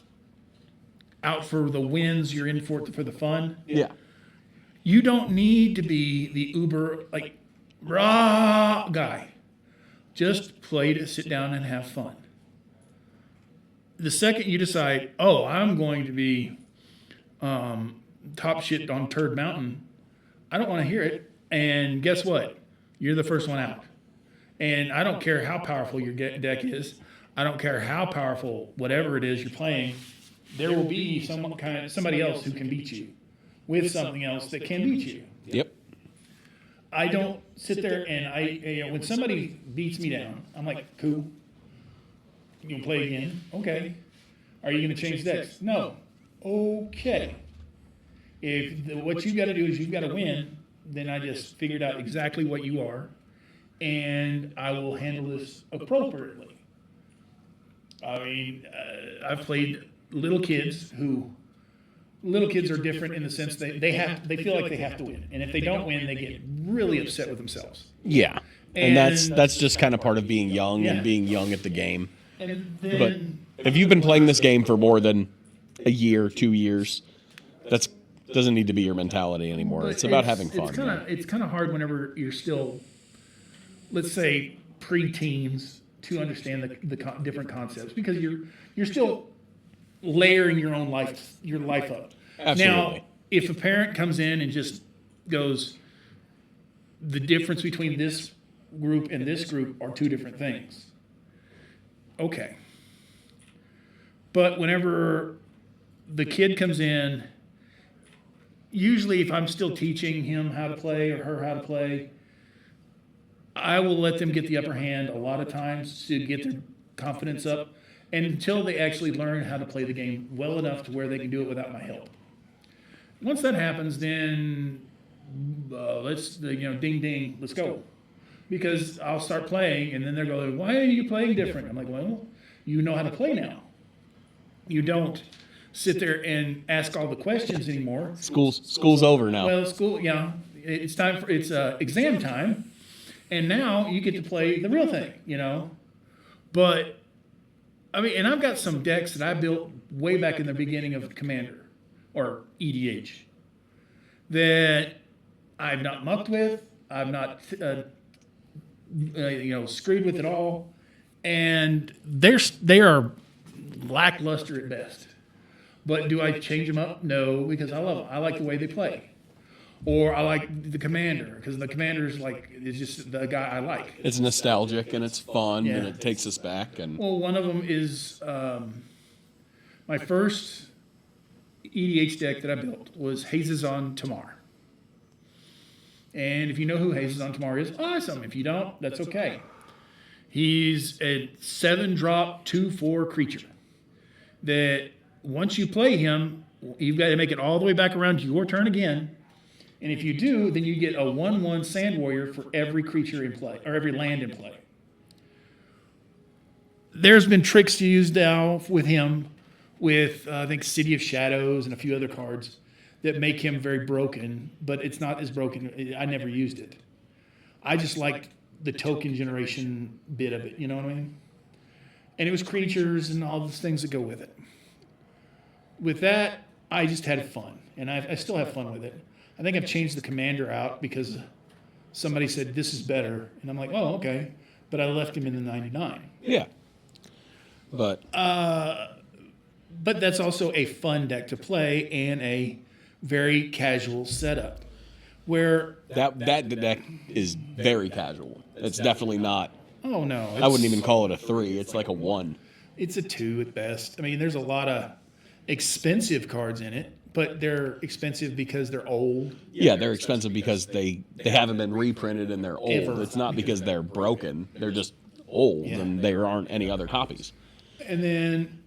out for the wins, you're in for the fun. Yeah. You don't need to be the uber, like, raw guy. Just play to sit down and have fun. The second you decide, oh, I'm going to be top shit on Turd Mountain, I don't want to hear it. And guess what? You're the first one out. And I don't care how powerful your deck is. I don't care how powerful whatever it is you're playing. There will be somebody else who can beat you with something else that can beat you. Yep. I don't sit there and when somebody beats me down, I'm like, cool. You can play again? Okay. Are you going to change decks? No. Okay. What you've got to do is you've got to win, then I just figured out exactly what you are, and I will handle this appropriately. I mean, I've played little kids are different in the sense they feel like they have to win, and if they don't win, they get really upset with themselves. Yeah, and that's just kind of part of being young and being young at the game. And then, but if you've been playing this game for more than a year, 2 years, that doesn't need to be your mentality anymore. It's about having fun. It's kind of hard whenever you're still, let's say, pre-teens to understand the different concepts, because you're still layering your life up. Absolutely. Now, if a parent comes in and just goes, the difference between this group and this group are two different things. Okay. But whenever the kid comes in, usually if I'm still teaching him how to play or her how to play, I will let them get the upper hand a lot of times to get their confidence up, and until they actually learn how to play the game well enough to where they can do it without my help. Once that happens, then let's ding ding, let's go. Because I'll start playing, and then they're going, why are you playing different? I'm like, well, you know how to play now. You don't sit there and ask all the questions anymore. School's over now. Well, it's time for exam time, and now you get to play the real thing, But I mean, and I've got some decks that I built way back in the beginning of Commander or EDH that I've not mucked with. I've not screwed with at all, and they are lackluster at best. But do I change them up? No, because I love them. I like the way they play. Or I like the Commander, because the Commander's is just the guy I like. It's nostalgic and it's fun and it takes us back. And well, one of them is my first EDH deck that I built was Hazes on Tamar. And if you know who Hazes on Tamar is, awesome. If you don't, that's okay. He's a 7-drop 2/4 creature. that once you play him, you've got to make it all the way back around to your turn again. And if you do, then you get a 1/1 Sand Warrior for every creature in play, or every land in play. There's been tricks used now with him, with I think City of Shadows and a few other cards that make him very broken, but it's not as broken. I never used it. I just liked the token generation bit of it, you know what I mean? And it was creatures and all those things that go with it. With that, I just had fun, and I still have fun with it. I think I've changed the commander out because somebody said this is better, and I'm like, oh, okay. But I left him in the 99. Yeah. But that's also a fun deck to play and a very casual setup. Where that deck is very casual. It's definitely not. Oh no, I wouldn't even call it a 3. It's like a 1. It's a 2 at best. I mean, there's a lot of expensive cards in it, but they're expensive because they're old. Yeah, they're expensive because they haven't been reprinted and they're old. Ever. It's not because they're broken. They're just old and there aren't any other copies. And then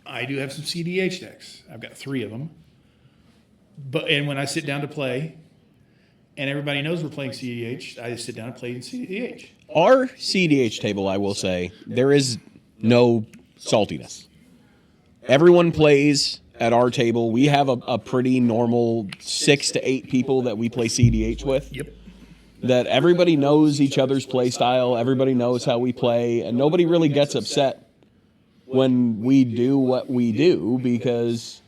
I do have some CDH decks. I've got 3 of them. And when I sit down to play, and everybody knows we're playing CDH, I just sit down and play CDH. Our CDH table, I will say, there is no saltiness. Everyone plays at our table. We have a pretty normal 6 to 8 people that we play CDH with. Yep. That everybody knows each other's play style. Everybody knows how we play. And nobody really gets upset when we do what we do because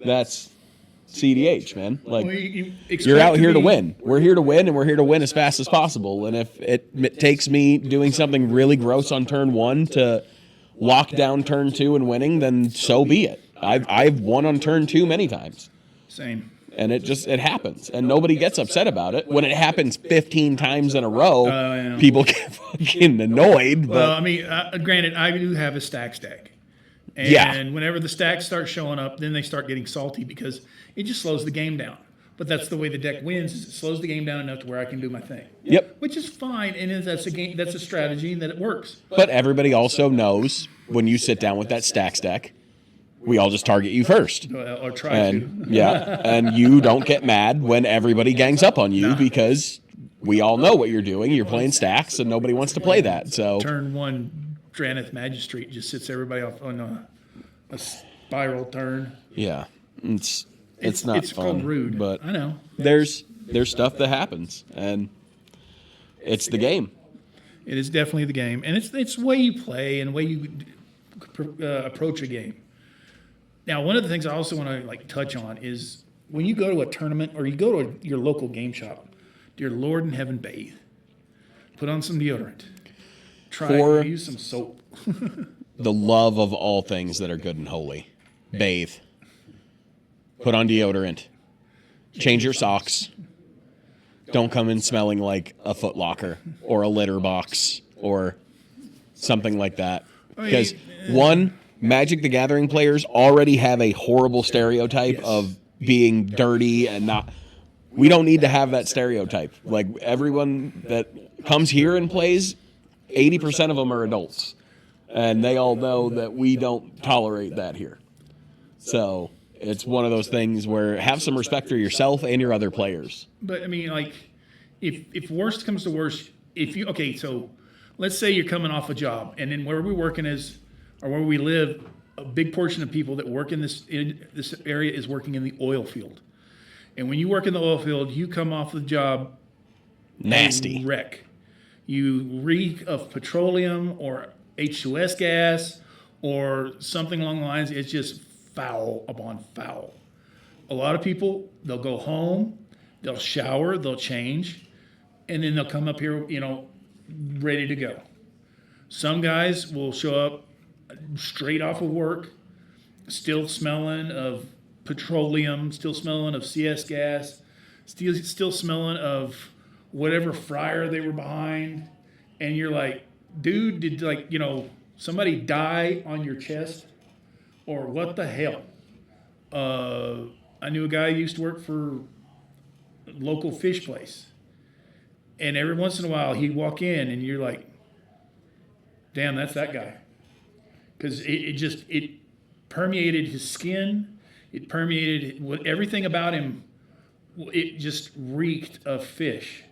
that's CDH, man. Like, you're out here to win. We're here to win, and we're here to win as fast as possible. And if it takes me doing something really gross on turn 1 to lock down turn 2 and winning, then so be it. I've won on turn 2 many times. Same. And it happens. And nobody gets upset about it. When it happens 15 times in a row, people get fucking annoyed. But well, I mean, granted, I do have a stack deck. And whenever the stacks start showing up, then they start getting salty because it just slows the game down. But that's the way the deck wins. Is it slows the game down enough to where I can do my thing. Yep. Which is fine, and that's a game. That's a strategy, and that it works. But everybody also knows when you sit down with that stacks deck, we all just target you first. Or try to. Yeah, and you don't get mad when everybody gangs up on you because we all know what you're doing. You're playing stacks, and nobody wants to play that. So turn 1. Draneth Magistrate just sits everybody off on a spiral turn. Yeah, it's not it's fun, called rude, but I know there's stuff that happens, and it's the game. It is definitely the game, and it's the way you play and the way you approach a game. Now, one of the things I also want to touch on is when you go to a tournament or you go to your local game shop, dear Lord in heaven, bathe, put on some deodorant. Try to use some soap. The love of all things that are good and holy. Bathe. Put on deodorant. Change your socks. Don't come in smelling like a Foot Locker or a litter box or something like that. Because, one, Magic the Gathering players already have a horrible stereotype of being dirty and not... We don't need to have that stereotype. Like, everyone that comes here and plays... 80% of them are adults, and they all know that we don't tolerate that here. So it's one of those things where have some respect for yourself and your other players. But I mean, if worst comes to worst, so let's say you're coming off a job, and then where we're working is, or where we live, a big portion of people that work in this area is working in the oil field. And when you work in the oil field, you come off the job nasty wreck. You reek of petroleum or H2S gas or something along the lines. It's just foul upon foul. A lot of people, they'll go home, they'll shower, they'll change, and then they'll come up here, ready to go. Some guys will show up straight off of work, still smelling of petroleum, still smelling of CS gas, still smelling of whatever fryer they were behind, and you're like, dude, did somebody die on your chest? Or what the hell? I knew a guy who used to work for a local fish place. And every once in a while he'd walk in and you're like, damn, that's that guy. Because it permeated his skin. It permeated everything about him. It just reeked of fish.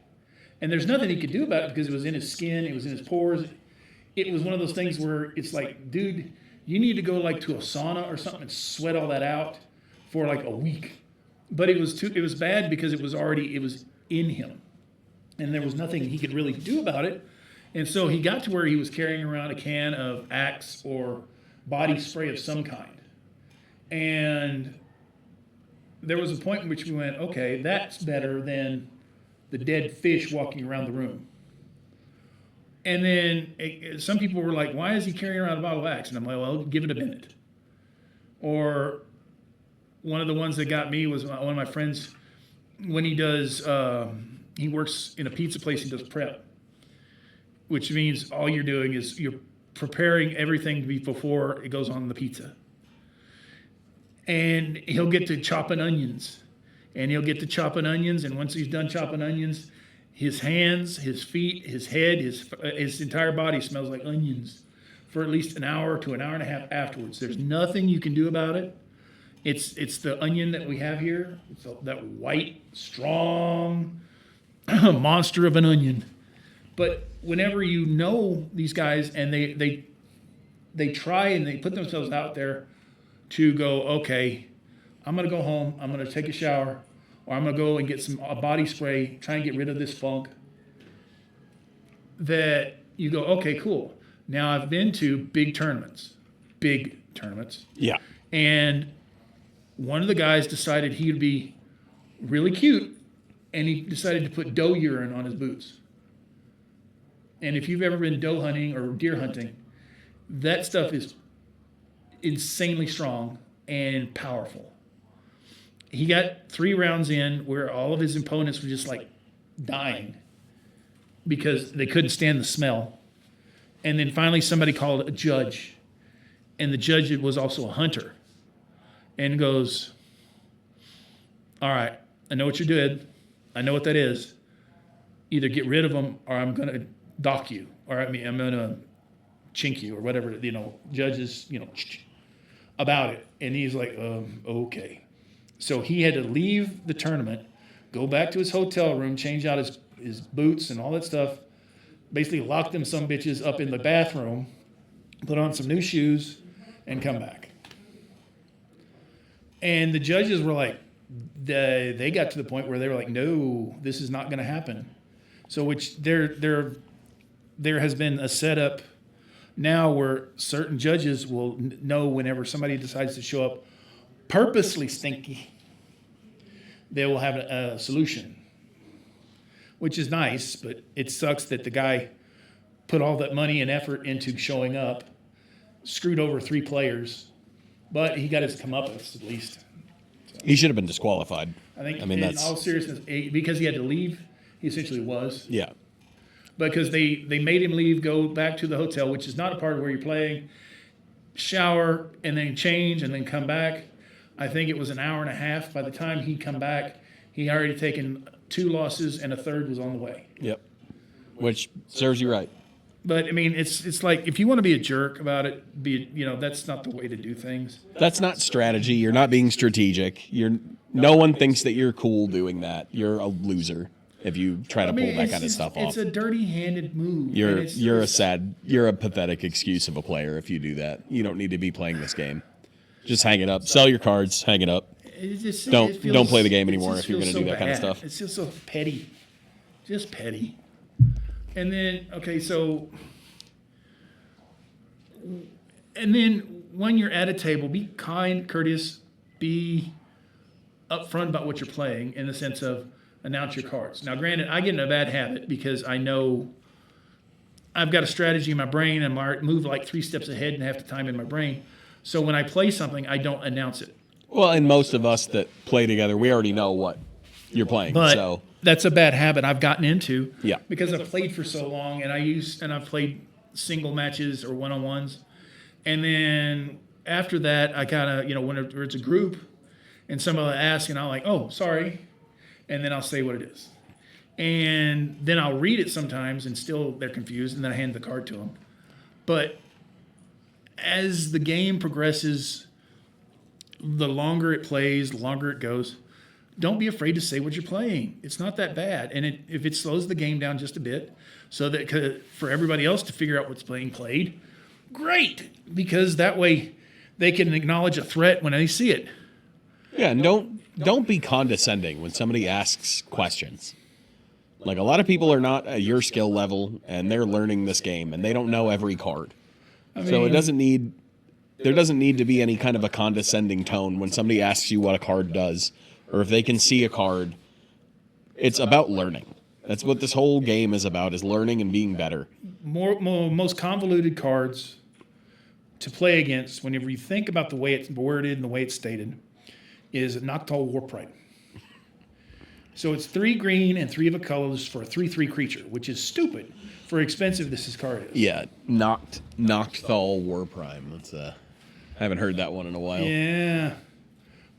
And there's nothing he could do about it because it was in his skin. It was in his pores. It was one of those things where it's like, dude, you need to go like to a sauna or something and sweat all that out for like a week. But it was bad because it was in him. And there was nothing he could really do about it. And so he got to where he was carrying around a can of Axe or body spray of some kind. And there was a point in which we went, okay, that's better than the dead fish walking around the room. And then some people were like, why is he carrying around a bottle of Axe? And I'm like, well, give it a minute. Or one of the ones that got me was one of my friends, when he does, he works in a pizza place, he does prep, which means all you're doing is you're preparing everything before it goes on the pizza. And he'll get to chopping onions. And once he's done chopping onions, his hands, his feet, his head, his entire body smells like onions for at least an hour to an hour and a half afterwards. There's nothing you can do about it. It's the onion that we have here. It's that white, strong monster of an onion. But whenever you know these guys and they try and they put themselves out there to go, okay, I'm going to go home, I'm going to take a shower, or I'm going to go and get a body spray, try and get rid of this funk, that you go, okay, cool. Now I've been to big tournaments. Yeah. And one of the guys decided he would be really cute, and he decided to put doe urine on his boots. And if you've ever been doe hunting or deer hunting, that stuff is insanely strong and powerful. He got 3 rounds in where all of his opponents were just like dying because they couldn't stand the smell. And then finally somebody called a judge, and the judge was also a hunter, and goes, all right, I know what you did. I know what that is. Either get rid of them or I'm going to dock you, or I'm going to chink you, or whatever, judges, about it. And he's like, okay. So he had to leave the tournament, go back to his hotel room, change out his boots and all that stuff, basically lock them some bitches up in the bathroom, put on some new shoes, and come back. And the judges were like, they got to the point where they were like, no, this is not going to happen. So which there has been a setup now where certain judges will know whenever somebody decides to show up purposely stinky, they will have a solution, which is nice, but it sucks that the guy put all that money and effort into showing up, screwed over 3 players, but he got his comeuppance at least. So, he should have been disqualified. I mean, in all seriousness, because he had to leave, he essentially was. Yeah. Because they made him leave, go back to the hotel, which is not a part of where you're playing, shower, and then change, and then come back. I think it was an hour and a half. By the time he'd come back, he already taken 2 losses, and a third was on the way. Yep. Which serves you right. But I mean, it's like, if you want to be a jerk about it, that's not the way to do things. That's not strategy. You're not being strategic. No one thinks that you're cool doing that. You're a loser if you try to pull that kind of stuff off. It's a dirty-handed move. You're a pathetic excuse of a player if you do that. You don't need to be playing this game. Just hang it up. Sell your cards. Hang it up. Don't play the game anymore if you're going to do that kind of stuff. It's just so petty. Just petty. And then, okay, and then when you're at a table, be kind, courteous, be upfront about what you're playing in the sense of announce your cards. Now, granted, I get in a bad habit because I know I've got a strategy in my brain and I move like 3 steps ahead and half the time in my brain. So when I play something, I don't announce it. Well, and most of us that play together, we already know what you're playing. But that's a bad habit I've gotten into. Yeah. Because I've played for so long, and I've played single matches or one-on-ones. And then after that, I kind of, whenever it's a group and somebody asks, and I'm like, oh, sorry. And then I'll say what it is. And then I'll read it sometimes, and still they're confused, and then I hand the card to them. But as the game progresses, the longer it plays, the longer it goes. Don't be afraid to say what you're playing. It's not that bad. And if it slows the game down just a bit so that for everybody else to figure out what's being played, great. Because that way they can acknowledge a threat when they see it. Yeah, and don't be condescending when somebody asks questions. Like, a lot of people are not at your skill level, and they're learning this game, and they don't know every card. So there doesn't need to be any kind of a condescending tone when somebody asks you what a card does, or if they can see a card. It's about learning. That's what this whole game is about, is learning and being better. Most convoluted cards to play against, whenever you think about the way it's worded and the way it's stated, is Noctowl Warpride. So it's 3 green and 3 of a colors for a 3/3 creature, which is stupid for expensive this card is. Yeah, Noctowl Warprime. That's I haven't heard that one in a while. Yeah.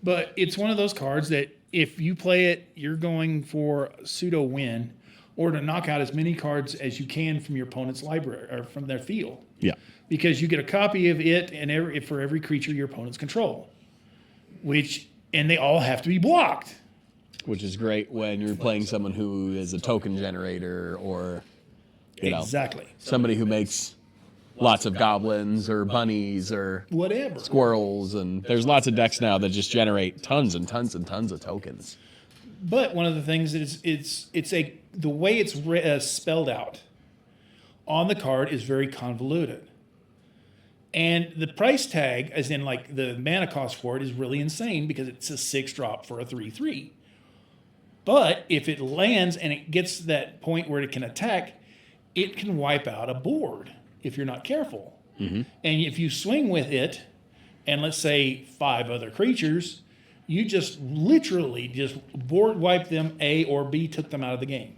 But it's one of those cards that if you play it, you're going for a pseudo win, or to knock out as many cards as you can from your opponent's library or from their field. Yeah. Because you get a copy of it and for every creature your opponents control. And they all have to be blocked. Which is great when you're playing someone who is a token generator, or Exactly. somebody who makes lots of goblins or bunnies or Whatever. squirrels, and there's lots of decks now that just generate tons and tons and tons of tokens. But one of the things is the way it's spelled out on the card is very convoluted. And the price tag, as in like the mana cost for it, is really insane because it's a 6-drop for a 3/3. But if it lands and it gets to that point where it can attack, it can wipe out a board if you're not careful. Mm-hmm. And if you swing with it, and let's say 5 other creatures, you just literally just board wipe them, A or B took them out of the game.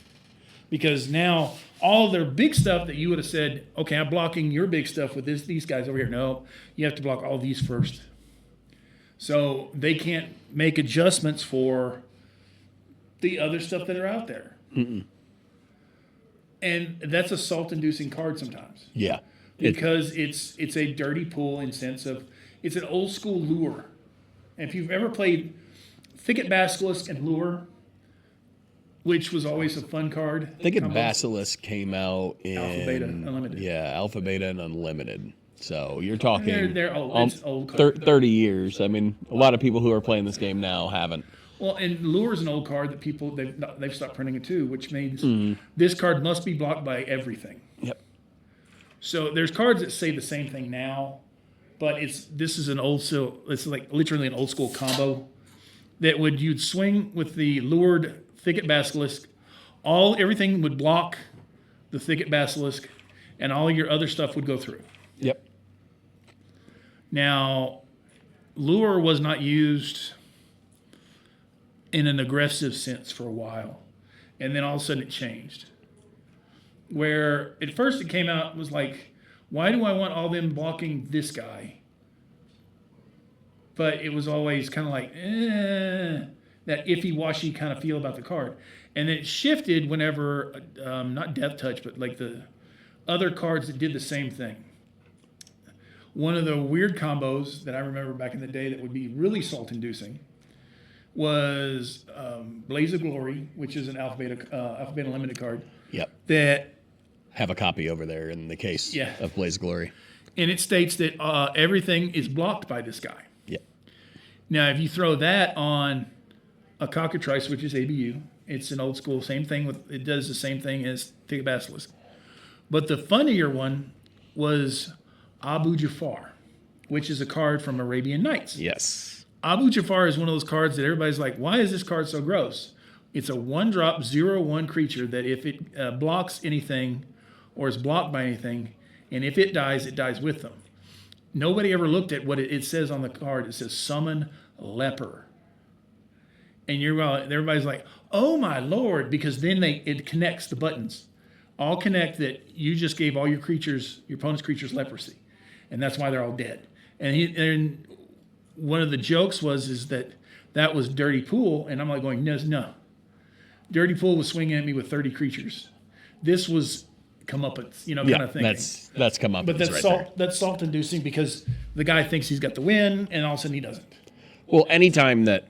Because now all their big stuff that you would have said, okay, I'm blocking your big stuff with these guys over here. No, you have to block all these first. So they can't make adjustments for the other stuff that are out there. Mm-mm. And that's a salt-inducing card sometimes. Yeah. Because it's a dirty pool in sense of it's an old school lure. And if you've ever played Thicket Basilisk and Lure, which was always a fun card. Thicket Basilisk came out in Alpha, Beta, Unlimited. Yeah, Alpha, Beta, and Unlimited. So you're talking they're old. It's old card. 30 years. I mean, a lot of people who are playing this game now haven't. Well, and Lure is an old card that they've stopped printing it too, which means this card must be blocked by everything. Yep. So there's cards that say the same thing now, but this is it's like literally an old school combo that you'd swing with the lured Thicket Basilisk, everything would block the Thicket Basilisk, and all your other stuff would go through. Yep. Now, Lure was not used in an aggressive sense for a while, and then all of a sudden it changed. Where at first it came out was like, why do I want all them blocking this guy? But it was always kind of like, that iffy-washy kind of feel about the card. And then it shifted whenever, not Death Touch, but like the other cards that did the same thing. One of the weird combos that I remember back in the day that would be really salt-inducing was Blaze of Glory, which is an Alpha Beta Limited card. Yep. That have a copy over there in the case of Blaze of Glory. And it states that everything is blocked by this guy. Yep. Now, if you throw that on a Cockatrice, which is ABU, it's an old school, same thing it does the same thing as Thicket Basilisk. But the funnier one was Abu Jafar, which is a card from Arabian Nights. Yes. Abu Jafar is one of those cards that everybody's like, why is this card so gross? It's a 1-drop 0/1 creature that if it blocks anything or is blocked by anything, and if it dies with them. Nobody ever looked at what it says on the card. It says Summon Leper. And everybody's like, oh my Lord, because then it connects the buttons. All connect that you just gave all your opponent's creatures leprosy. And that's why they're all dead. And one of the jokes is that was Dirty Pool, and I'm like going, no. Dirty Pool was swinging at me with 30 creatures. This was comeuppance, kind of thing. That's comeuppance. But that's right that's salt-inducing because the guy thinks he's got the win, and all of a sudden he doesn't. Well, anytime that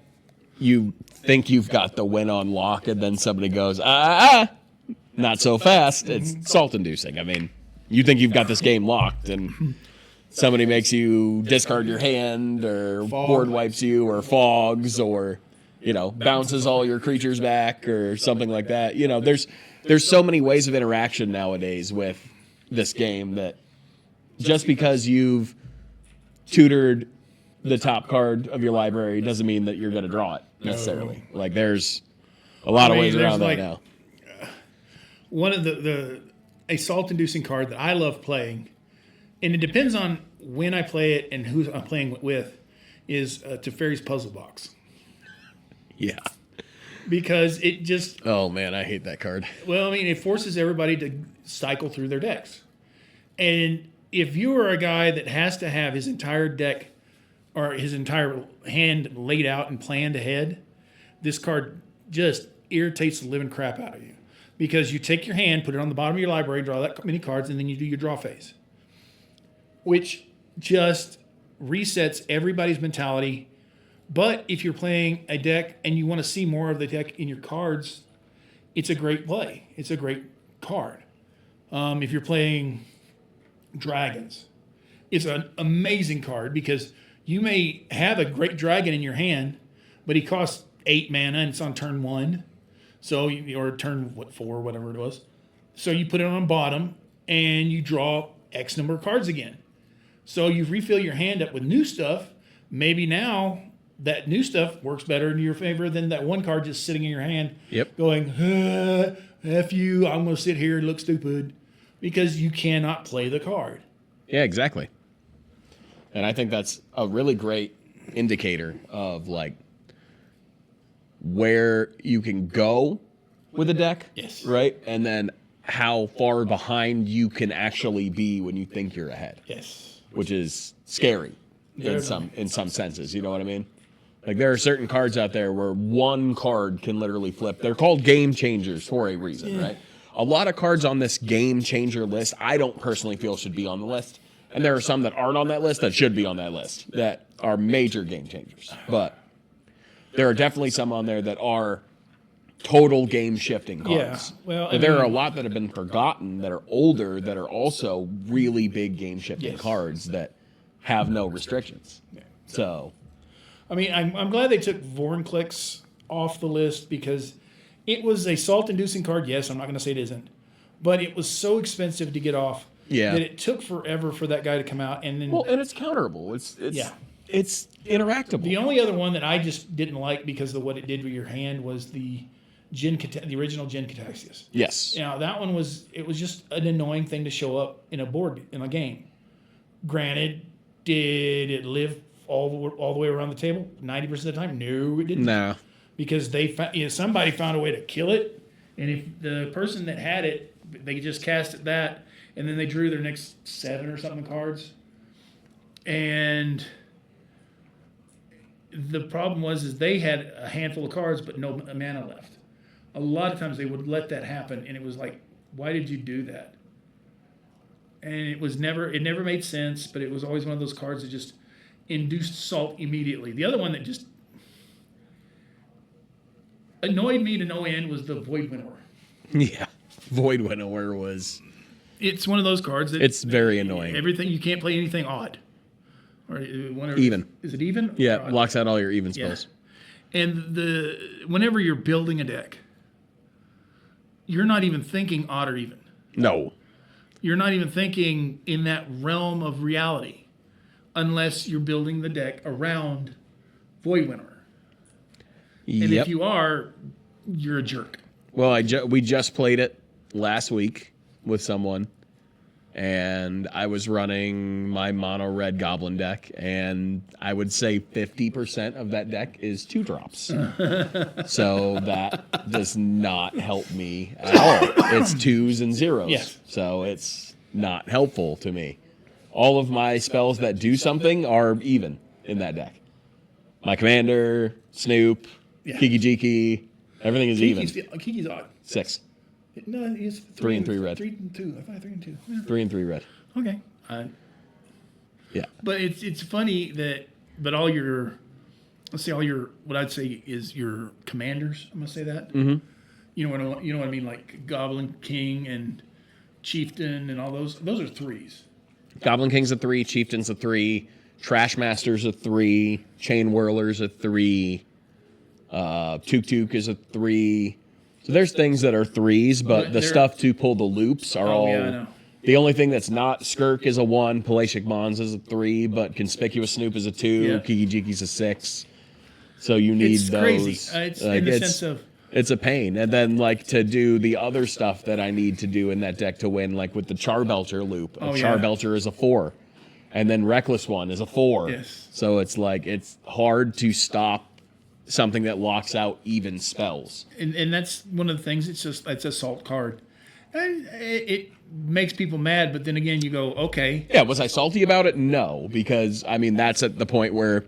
you think you've got the win on lock and then somebody goes, not so fast, it's salt-inducing. I mean, you think you've got this game locked, and somebody makes you discard your hand, or board wipes you, or fogs, or, bounces all your creatures back, or something like that. There's so many ways of interaction nowadays with this game that just because you've tutored the top card of your library doesn't mean that you're going to draw it necessarily. No. Like, there's a lot of ways around that now. One of a salt-inducing card that I love playing, and it depends on when I play it and who I'm playing with, is Teferi's Puzzle Box. Yeah. Because it just... Oh, man, I hate that card. Well, I mean, it forces everybody to cycle through their decks. And if you are a guy that has to have his entire deck or his entire hand laid out and planned ahead, this card just irritates the living crap out of you. Because you take your hand, put it on the bottom of your library, draw that many cards, and then you do your draw phase. Which just resets everybody's mentality. But if you're playing a deck and you want to see more of the deck in your cards, it's a great play. It's a great card. If you're playing dragons, it's an amazing card because you may have a great dragon in your hand, but he costs 8 mana and it's on turn 1. So, or turn 4, whatever it was. So you put it on bottom and you draw X number of cards again. So you refill your hand up with new stuff. Maybe now that new stuff works better in your favor than that one card just sitting in your hand. Yep. Going, F you, I'm going to sit here and look stupid because you cannot play the card. Yeah, exactly. And I think that's a really great indicator of like where you can go with a deck. Yes. Right? And then how far behind you can actually be when you think you're ahead. Yes. Which is scary in some senses. You know what I mean? Like there are certain cards out there where one card can literally flip. They're called game changers for a reason, right? A lot of cards on this game changer list, I don't personally feel should be on the list. And there are some that aren't on that list that should be on that list that are major game changers. But there are definitely some on there that are total game shifting cards. Yeah. Well, there are a lot that have been forgotten that are older that are also really big game shifting cards that have no restrictions. Yeah. So, I mean, I'm glad they took Vorinclex off the list because it was a salt-inducing card. Yes, I'm not going to say it isn't, but it was so expensive to get off that it took forever for that guy to come out. And then, and it's counterable. It's interactable. The only other one that I just didn't like because of what it did with your hand was the original Jin Cataxius. Yes. Now that one was just an annoying thing to show up in a game. Granted, did it live all the way around the table 90% of the time? No, it didn't. No. Because somebody found a way to kill it, and if the person that had it, they just cast it that, and then they drew their next 7 or something cards, and the problem was they had a handful of cards but no mana left. A lot of times they would let that happen, and it was like, why did you do that? And it never made sense, but it was always one of those cards that just induced salt immediately. The other one that just annoyed me to no end was the Void Winnower. Yeah, Void Winnower was... It's one of those cards that... It's very annoying. Everything, you can't play anything odd. Or even. Is it even? Yeah, locks out all your even spells. Yeah. And whenever you're building a deck, you're not even thinking odd or even. No. You're not even thinking in that realm of reality unless you're building the deck around Void Winnower. And if you are, you're a jerk. Well, we just played it last week with someone, and I was running my mono red goblin deck, and I would say 50% of that deck is 2-drops. So that does not help me at all. It's 2s and 0s. Yes. So it's not helpful to me. All of my spells that do something are even in that deck. My commander, Snoop, Kiki-Jiki, everything is even. Kiki's odd. 6. No, he's 3 and 3 red. 3 and 2. I thought 3 and 2. Yeah. 3 and 3 red. Okay. Yeah. But it's funny that all your let's say what I'd say is your commanders. I'm gonna say that. Mm-hmm. You know what I mean, like Goblin King and Chieftain and all those. Those are threes. Goblin King's a 3, Chieftain's a 3, Trash Master's a 3, Chain Whirler's a 3, Tuk Tuk is a 3. So there's things that are 3s, but the stuff to pull the loops are all. Yeah, I know. The only thing that's not Skirk is a 1, Palacic Mons is a 3, but Conspicuous Snoop is a 2, Yeah. Kiki Jiki's a 6. So you need It's those. crazy. It's like, in the sense of. It's a pain. And then, like, to do the other stuff that I need to do in that deck to win, like with the Charbelcher loop. Charbelcher is a 4. And then Reckless One is a 4. Yes. So it's like, it's hard to stop something that locks out even spells. And that's one of the things. It's a salt card. And it makes people mad, but then again, you go, okay. Yeah, was I salty about it? No, because, I mean, that's at the point where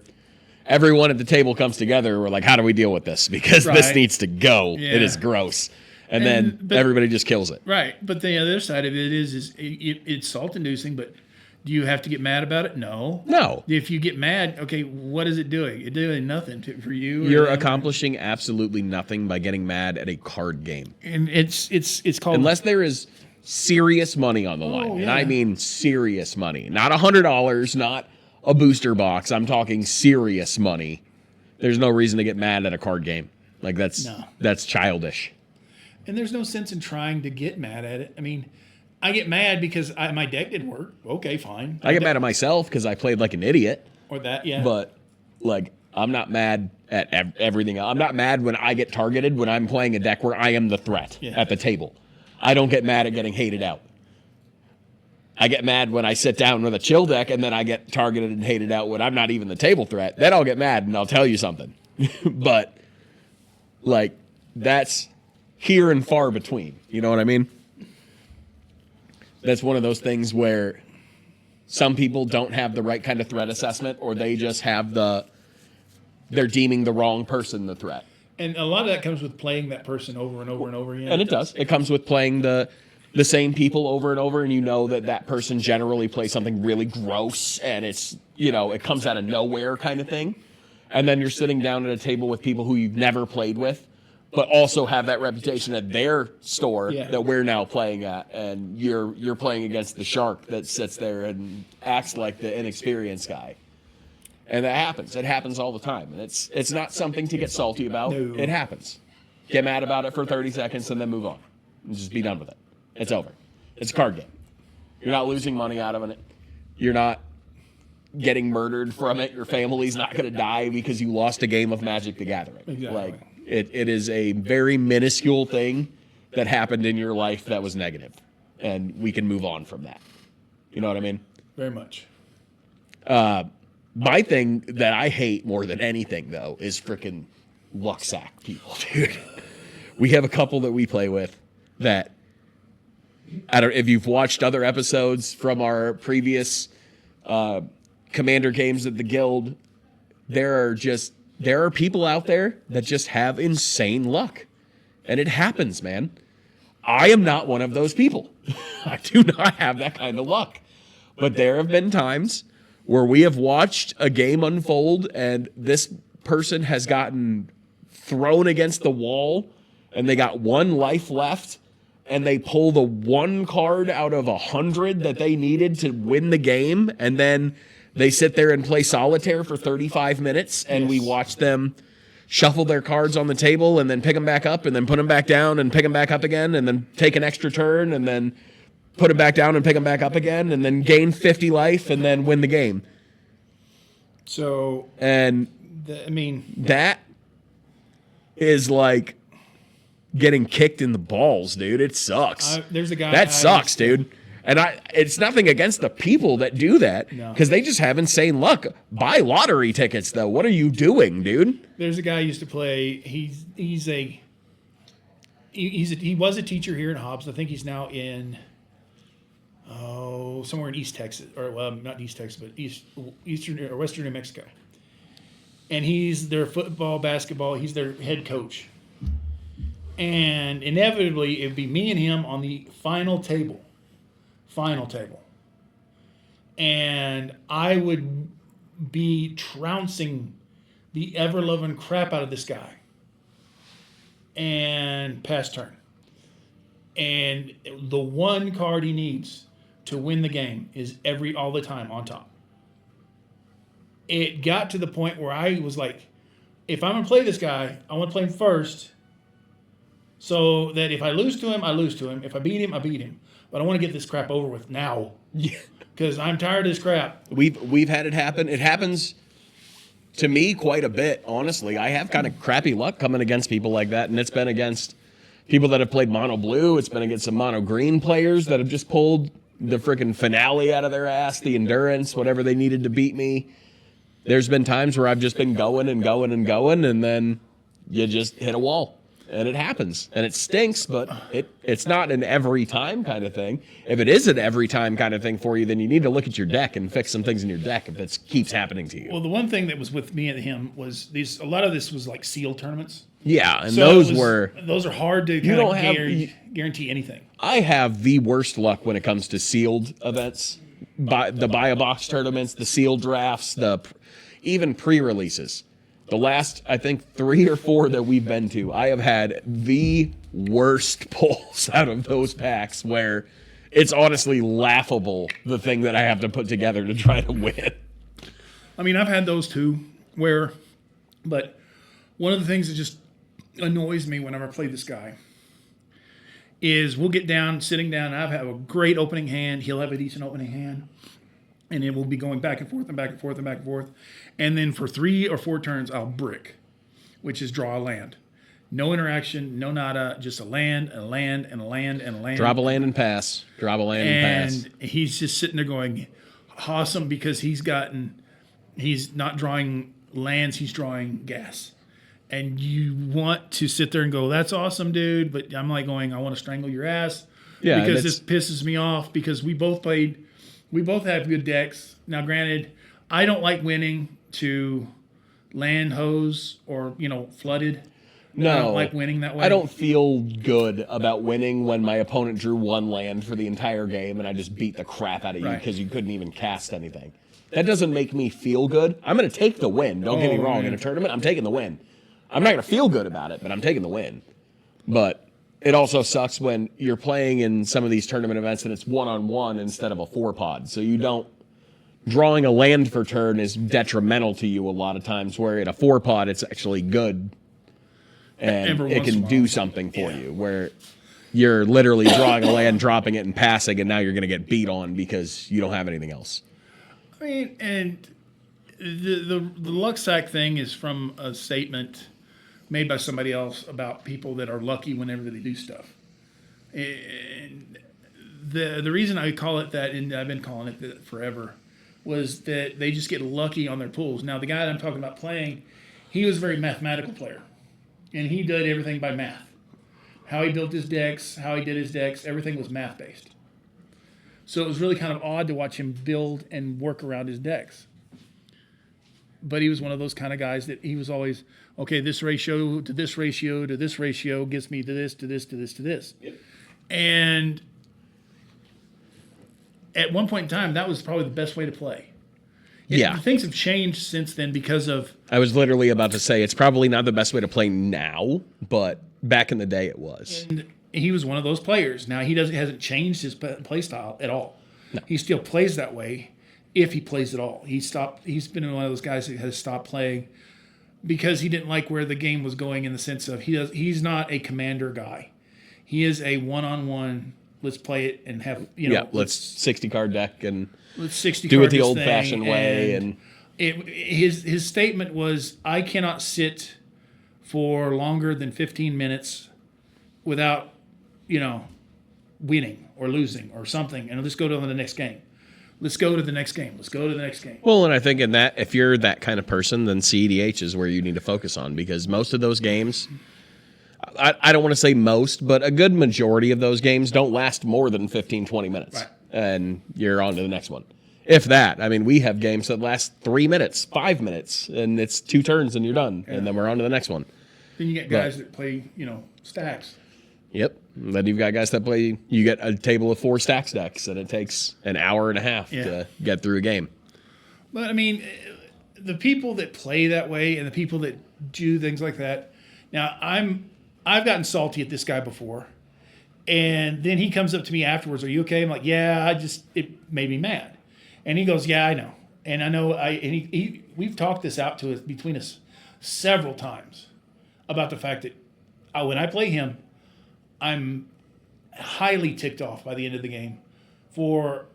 everyone at the table comes together. We're like, how do we deal with this? Because this needs to go. Yeah. It is gross. And then everybody just kills it. Right. But the other side of it is it's salt-inducing, but do you have to get mad about it? No. No. If you get mad, okay, what is it doing? It's doing nothing for you. You're accomplishing absolutely nothing by getting mad at a card game. And it's called... Unless there is serious money on the line. Yeah. And I mean serious money. Not $100, not a booster box. I'm talking serious money. There's no reason to get mad at a card game. Like, that's childish. And there's no sense in trying to get mad at it. I mean, I get mad because my deck didn't work. Okay, fine. I get mad at myself because I played like an idiot. Or that, yeah. But, like, I'm not mad at everything else. I'm not mad when I get targeted when I'm playing a deck where I am the threat at the table. I don't get mad at getting hated out. I get mad when I sit down with a chill deck and then I get targeted and hated out when I'm not even the table threat. Then I'll get mad and I'll tell you something. But, like, that's here and far between. You know what I mean? That's one of those things where some people don't have the right kind of threat assessment, or they just have they're deeming the wrong person the threat. And a lot of that comes with playing that person over and over and over again. And it does. It comes with playing the same people over and over, and you know that person generally plays something really gross, and it's, you know, it comes out of nowhere kind of thing. And then you're sitting down at a table with people who you've never played with, but also have that reputation at their store that we're now playing at, and you're playing against the shark that sits there and acts like the inexperienced guy. And that happens. It happens all the time. And it's not something to get salty about. No. It happens. Get mad about it for 30 seconds and then move on. And just be done with it. It's over. It's a card game. You're not losing money out of it. You're not getting murdered from it. Your family's not going to die because you lost a game of Magic the Gathering. Exactly. Like, it is a very minuscule thing that happened in your life that was negative. And we can move on from that. You know what I mean? Very much. My thing that I hate more than anything, though, is freaking luck sack people, dude. We have a couple that we play with that, I don't, if you've watched other episodes from our previous Commander games at the Guild, there are people out there that just have insane luck. And it happens, man. I am not one of those people. I do not have that kind of luck. But there have been times where we have watched a game unfold and this person has gotten thrown against the wall and they got 1 life left and they pull the 1 card out of 100 that they needed to win the game, and then they sit there and play solitaire for 35 minutes and we watch them shuffle their cards on the table and then pick them back up and then put them back down and pick them back up again and then take an extra turn and then put them back down and pick them back up again and then gain 50 life and then win the game. So, and that is like getting kicked in the balls, dude. It sucks. There's a guy that sucks, dude. And it's nothing against the people that do that because they just have insane luck. Buy lottery tickets, though. What are you doing, dude? There's a guy who used to play. He was a teacher here in Hobbs. I think he's now in somewhere in East Texas, or well, not East Texas, but eastern or western New Mexico. And he's their football, basketball. He's their head coach. And inevitably, it'd be me and him on the final table. And I would be trouncing the ever-loving crap out of this guy and pass turn. And the one card he needs to win the game is all the time on top. It got to the point where I was like, if I'm going to play this guy, I want to play him first so that if I lose to him, I lose to him. If I beat him, I beat him. But I want to get this crap over with now. Yeah. Because I'm tired of this crap. We've had it happen. It happens to me quite a bit, honestly. I have kind of crappy luck coming against people like that, and it's been against people that have played mono blue. It's been against some mono green players that have just pulled the freaking finale out of their ass, the endurance, whatever they needed to beat me. There's been times where I've just been going and going and going, and then you just hit a wall. And it happens. And it stinks, but it's not an every time kind of thing. If it is an every time kind of thing for you, then you need to look at your deck and fix some things in your deck if it keeps happening to you. Well, the one thing that was with me and him was a lot of this was like sealed tournaments. Yeah, and So those are hard to kind of guarantee anything. I have the worst luck when it comes to sealed events, the buy a box tournaments, the sealed drafts, even pre-releases. The last, I think, 3 or 4 that we've been to, I have had the worst pulls out of those packs where it's honestly laughable, the thing that I have to put together to try to win. I mean, I've had those too, but one of the things that just annoys me whenever I play this guy is we'll get down, sitting down, and I have a great opening hand. He'll have a decent opening hand. And it will be going back and forth and back and forth and back and forth. And then for 3 or 4 turns, I'll brick, which is draw a land. No interaction, no nada, just a land, and a land, and a land, and a land. Drop a land and pass. Drop a land and pass. And he's just sitting there going, awesome, because he's not drawing lands, he's drawing gas. And you want to sit there and go, that's awesome, dude. But I'm like going, I want to strangle your ass. Yeah, because this pisses me off because we both have good decks. Now, granted, I don't like winning to land hose or, flooded. No. I don't like winning that way. I don't feel good about winning when my opponent drew 1 land for the entire game and I just beat the crap out of you because you couldn't even cast anything. That doesn't make me feel good. I'm going to take the win. Don't get me wrong. Man. In a tournament, I'm taking the win. I'm not going to feel good about it, but I'm taking the win. But it also sucks when you're playing in some of these tournament events and it's 1-on-1 instead of a 4-pod. So drawing a land for turn is detrimental to you a lot of times, where in a 4-pod, it's actually good. And it can do something for you, where you're literally drawing a land, dropping it, and passing, and now you're going to get beat on because you don't have anything else. I mean, and the luck sack thing is from a statement made by somebody else about people that are lucky whenever they do stuff. And the reason I call it that, and I've been calling it that forever, was that they just get lucky on their pulls. Now, the guy that I'm talking about playing, he was a very mathematical player. And he did everything by math. How he built his decks, how he did his decks, everything was math-based. So it was really kind of odd to watch him build and work around his decks. But he was one of those kind of guys that he was always, okay, this ratio to this ratio to this ratio gets me to this, to this, to this, to this. Yep. And at one point in time, that was probably the best way to play. Things have changed since then because of... I was literally about to say, it's probably not the best way to play now, but back in the day it was. And he was one of those players. Now, he hasn't changed his play style at all. No. He still plays that way if he plays at all. He's been one of those guys that has stopped playing because he didn't like where the game was going, in the sense of he's not a commander guy. He is a one-on-one, let's play it and have, let's 60-card deck and... Let's 60 do it the old-fashioned way. And his statement was, I cannot sit for longer than 15 minutes without, winning or losing or something. And let's go to the next game. Let's go to the next game. Let's go to the next game. Well, and I think if you're that kind of person, then CEDH is where you need to focus on, because most of those games, I don't want to say most, but a good majority of those games don't last more than 15, 20 minutes. Right. And you're on to the next one. If that. I mean, we have games that last 3 minutes, 5 minutes, and it's 2 turns and you're done. Yeah. And then we're on to the next one. Then you get guys that play, stacks. Yep. And then you've got guys that play, you get a table of 4 stacks decks, and it takes an hour and a half to get through a game. But, I mean, the people that play that way and the people that do things like that. Now I've gotten salty at this guy before, and then he comes up to me afterwards. Are you okay? I'm like, yeah. It made me mad, and he goes, yeah, I know, and I know. We've talked this out to us between us several times about the fact that when I play him, I'm highly ticked off by the end of the game for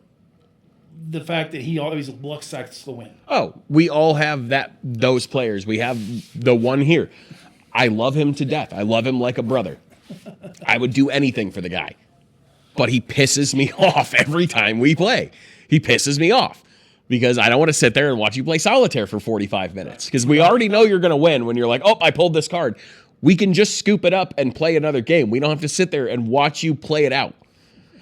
the fact that he always looks like the win. Oh, we all have those players. We have the one here. I love him to death. I love him like a brother. I would do anything for the guy. But he pisses me off every time we play. He pisses me off because I don't want to sit there and watch you play solitaire for 45 minutes because we already know you're going to win when you're like, oh, I pulled this card. We can just scoop it up and play another game. We don't have to sit there and watch you play it out.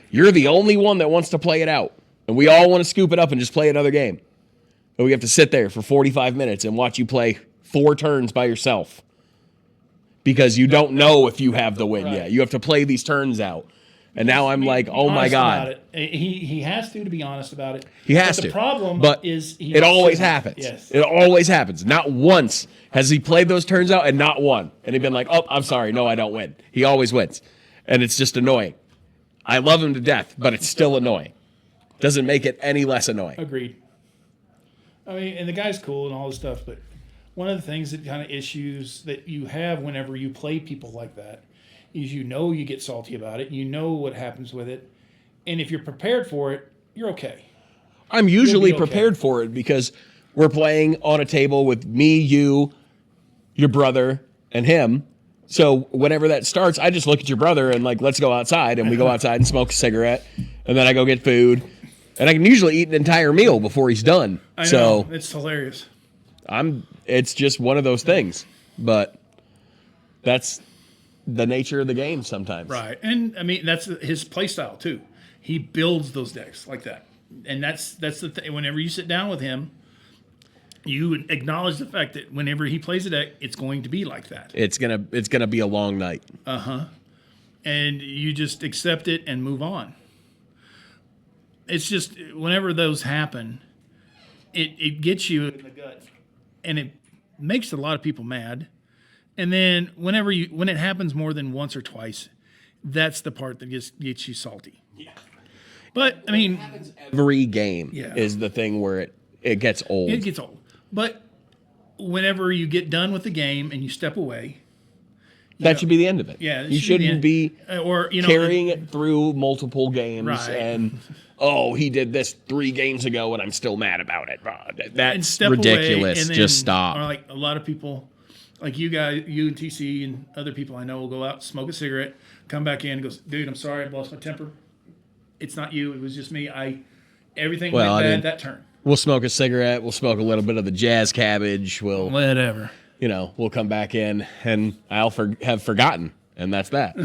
You're the only one that wants to play it out. And we all want to scoop it up and just play another game. But we have to sit there for 45 minutes and watch you play 4 turns by yourself. Because you don't know if you have the win yet. You have to play these turns out. And now I'm like, oh my God. He has to be honest about it. He has to. The problem is it always happens. Yes. It always happens. Not once has he played those turns out and not one. And he'd been like, oh, I'm sorry. No, I don't win. He always wins. And it's just annoying. I love him to death, but it's still annoying. Doesn't make it any less annoying. Agreed. I mean, and the guy's cool and all this stuff, but one of the things that kind of issues that you have whenever you play people like that is you get salty about it, you know what happens with it, and if you're prepared for it, you're okay. I'm usually prepared for it because we're playing on a table with me, you, your brother, and him. So whenever that starts, I just look at your brother and like, let's go outside, and we go outside and smoke a cigarette, and then I go get food. And I can usually eat an entire meal before he's done. I know. So it's hilarious. It's just one of those things. But that's the nature of the game sometimes. Right. And I mean, that's his play style too. He builds those decks like that. And that's the thing. Whenever you sit down with him, you acknowledge the fact that whenever he plays a deck, it's going to be like that. It's gonna be a long night. And you just accept it and move on. It's just whenever those happen, it gets you in the gut, and it makes a lot of people mad. And then when it happens more than once or twice, that's the part that gets you salty. Yeah. But I mean, every game is the thing where it gets old. It gets old. But whenever you get done with the game and you step away, that should be the end of it. Yeah, you shouldn't be carrying it through multiple games right. and he did this 3 games ago and I'm still mad about it. That's ridiculous. And then, just stop. Or like a lot of people, like you guys, you and TC and other people I know will go out, smoke a cigarette, come back in and goes, dude, I'm sorry, I lost my temper. It's not you. It was just me. Everything went bad that turn. We'll smoke a cigarette. We'll smoke a little bit of the jazz cabbage. Whatever. We'll come back in and I'll have forgotten, and that's that.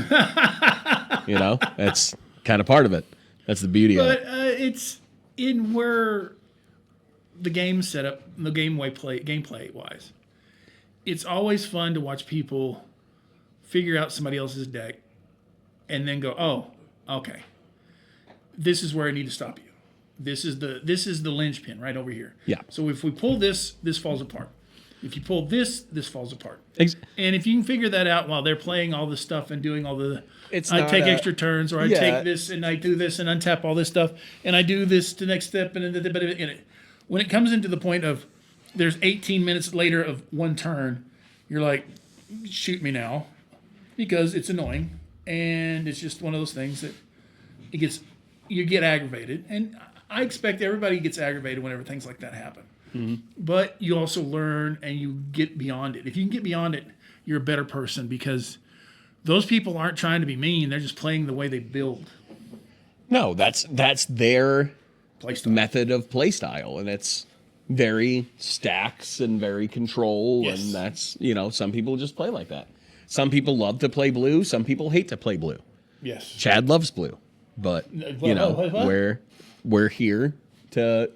That's kind of part of it. That's the beauty of it. But it's in where the game's set up, the gameplay wise. It's always fun to watch people figure out somebody else's deck and then go, oh, okay. This is where I need to stop you. This is the linchpin right over here. Yeah. So if we pull this falls apart. If you pull this falls apart. And if you can figure that out while they're playing all this stuff and doing all the, I take extra turns, or I take this and I do this and untap all this stuff, and I do this to next step, and when it comes into the point of there's 18 minutes later of one turn, you're like, shoot me now, because it's annoying, and it's just one of those things that you get aggravated, and I expect everybody gets aggravated whenever things like that happen. Mm-hmm. But you also learn and you get beyond it. If you can get beyond it, you're a better person, because those people aren't trying to be mean. They're just playing the way they build. No, that's their method of play style, and it's very stacks and very control, yes. And that's, some people just play like that. Some people love to play blue. Some people hate to play blue. Yes. Chad loves blue, but, we're here to,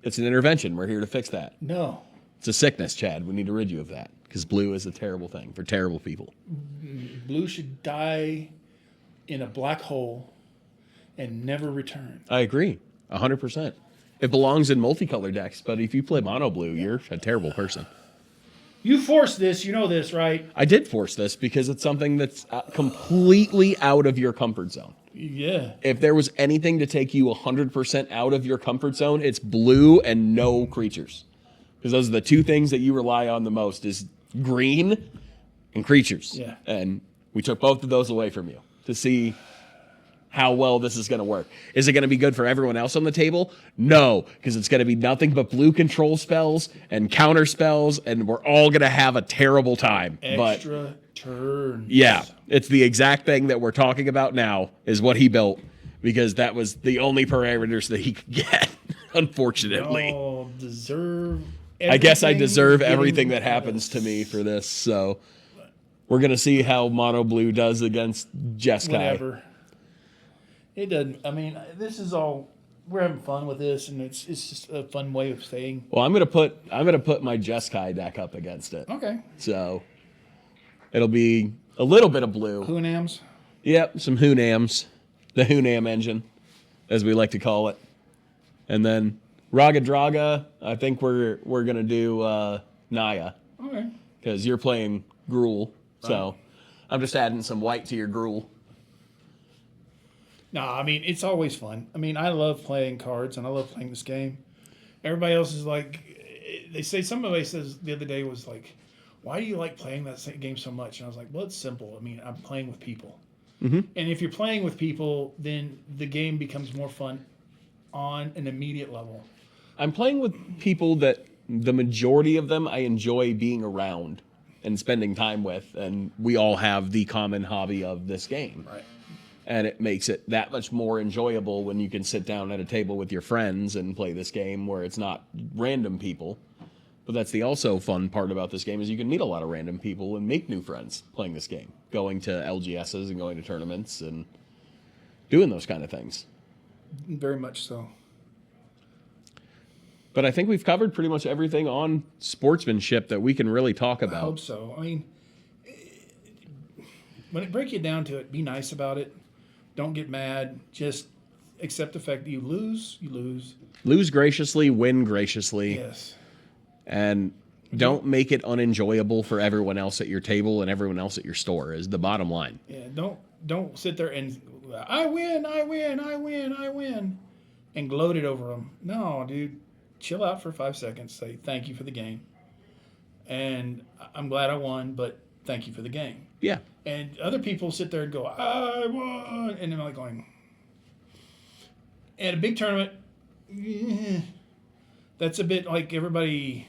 it's an intervention. We're here to fix that. No. It's a sickness, Chad. We need to rid you of that, because blue is a terrible thing for terrible people. Blue should die in a black hole and never return. I agree, 100%. It belongs in multicolor decks, but if you play mono blue, you're a terrible person. You forced this. You know this, right? I did force this because it's something that's completely out of your comfort zone. Yeah. If there was anything to take you 100% out of your comfort zone, it's blue and no creatures. Because those are the two things that you rely on the most is green and creatures. Yeah. And we took both of those away from you to see how well this is going to work. Is it going to be good for everyone else on the table? No, because it's going to be nothing but blue control spells and counter spells, and we're all going to have a terrible time. Extra turns. Yeah, it's the exact thing that we're talking about now is what he built, because that was the only parameters that he could get, unfortunately. Oh, deserve I guess I deserve getting everything that happens to me for this, so we're going to see how Mono Blue does against Jeskai. Whatever. It doesn't. I mean, this is all. We're having fun with this, and it's just a fun way of saying. Well, I'm gonna put my Jeskai deck up against it. Okay. So it'll be a little bit of blue. Hunams. Yep, some Hunams, the Hunam engine, as we like to call it, and then Raga Draga. I think we're gonna do Naya. Okay. Because you're playing Gruul, so I'm just adding some white to your Gruul. No, I mean, it's always fun. I mean, I love playing cards, and I love playing this game. Everybody else is like, somebody says the other day was like, why do you like playing that game so much? And I was like, well, it's simple. I mean, I'm playing with people. Mm-hmm. And if you're playing with people, then the game becomes more fun on an immediate level. I'm playing with people that the majority of them I enjoy being around and spending time with, and we all have the common hobby of this game. Right. And it makes it that much more enjoyable when you can sit down at a table with your friends and play this game where it's not random people. But that's the also fun part about this game is you can meet a lot of random people and make new friends playing this game, going to LGSs and going to tournaments and doing those kind of things. Very much so. But I think we've covered pretty much everything on sportsmanship that we can really talk about. I hope so. I mean, when it breaks you down to it, be nice about it. Don't get mad. Just accept the fact that you lose, you lose. Lose graciously, win graciously. Yes. And don't make it unenjoyable for everyone else at your table and everyone else at your store is the bottom line. Yeah, don't sit there and I win, and gloat it over them. No, dude. Chill out for 5 seconds. Say thank you for the game. And I'm glad I won, but thank you for the game. Yeah. And other people sit there and go, I won. And they're like going, at a big tournament, that's a bit like everybody.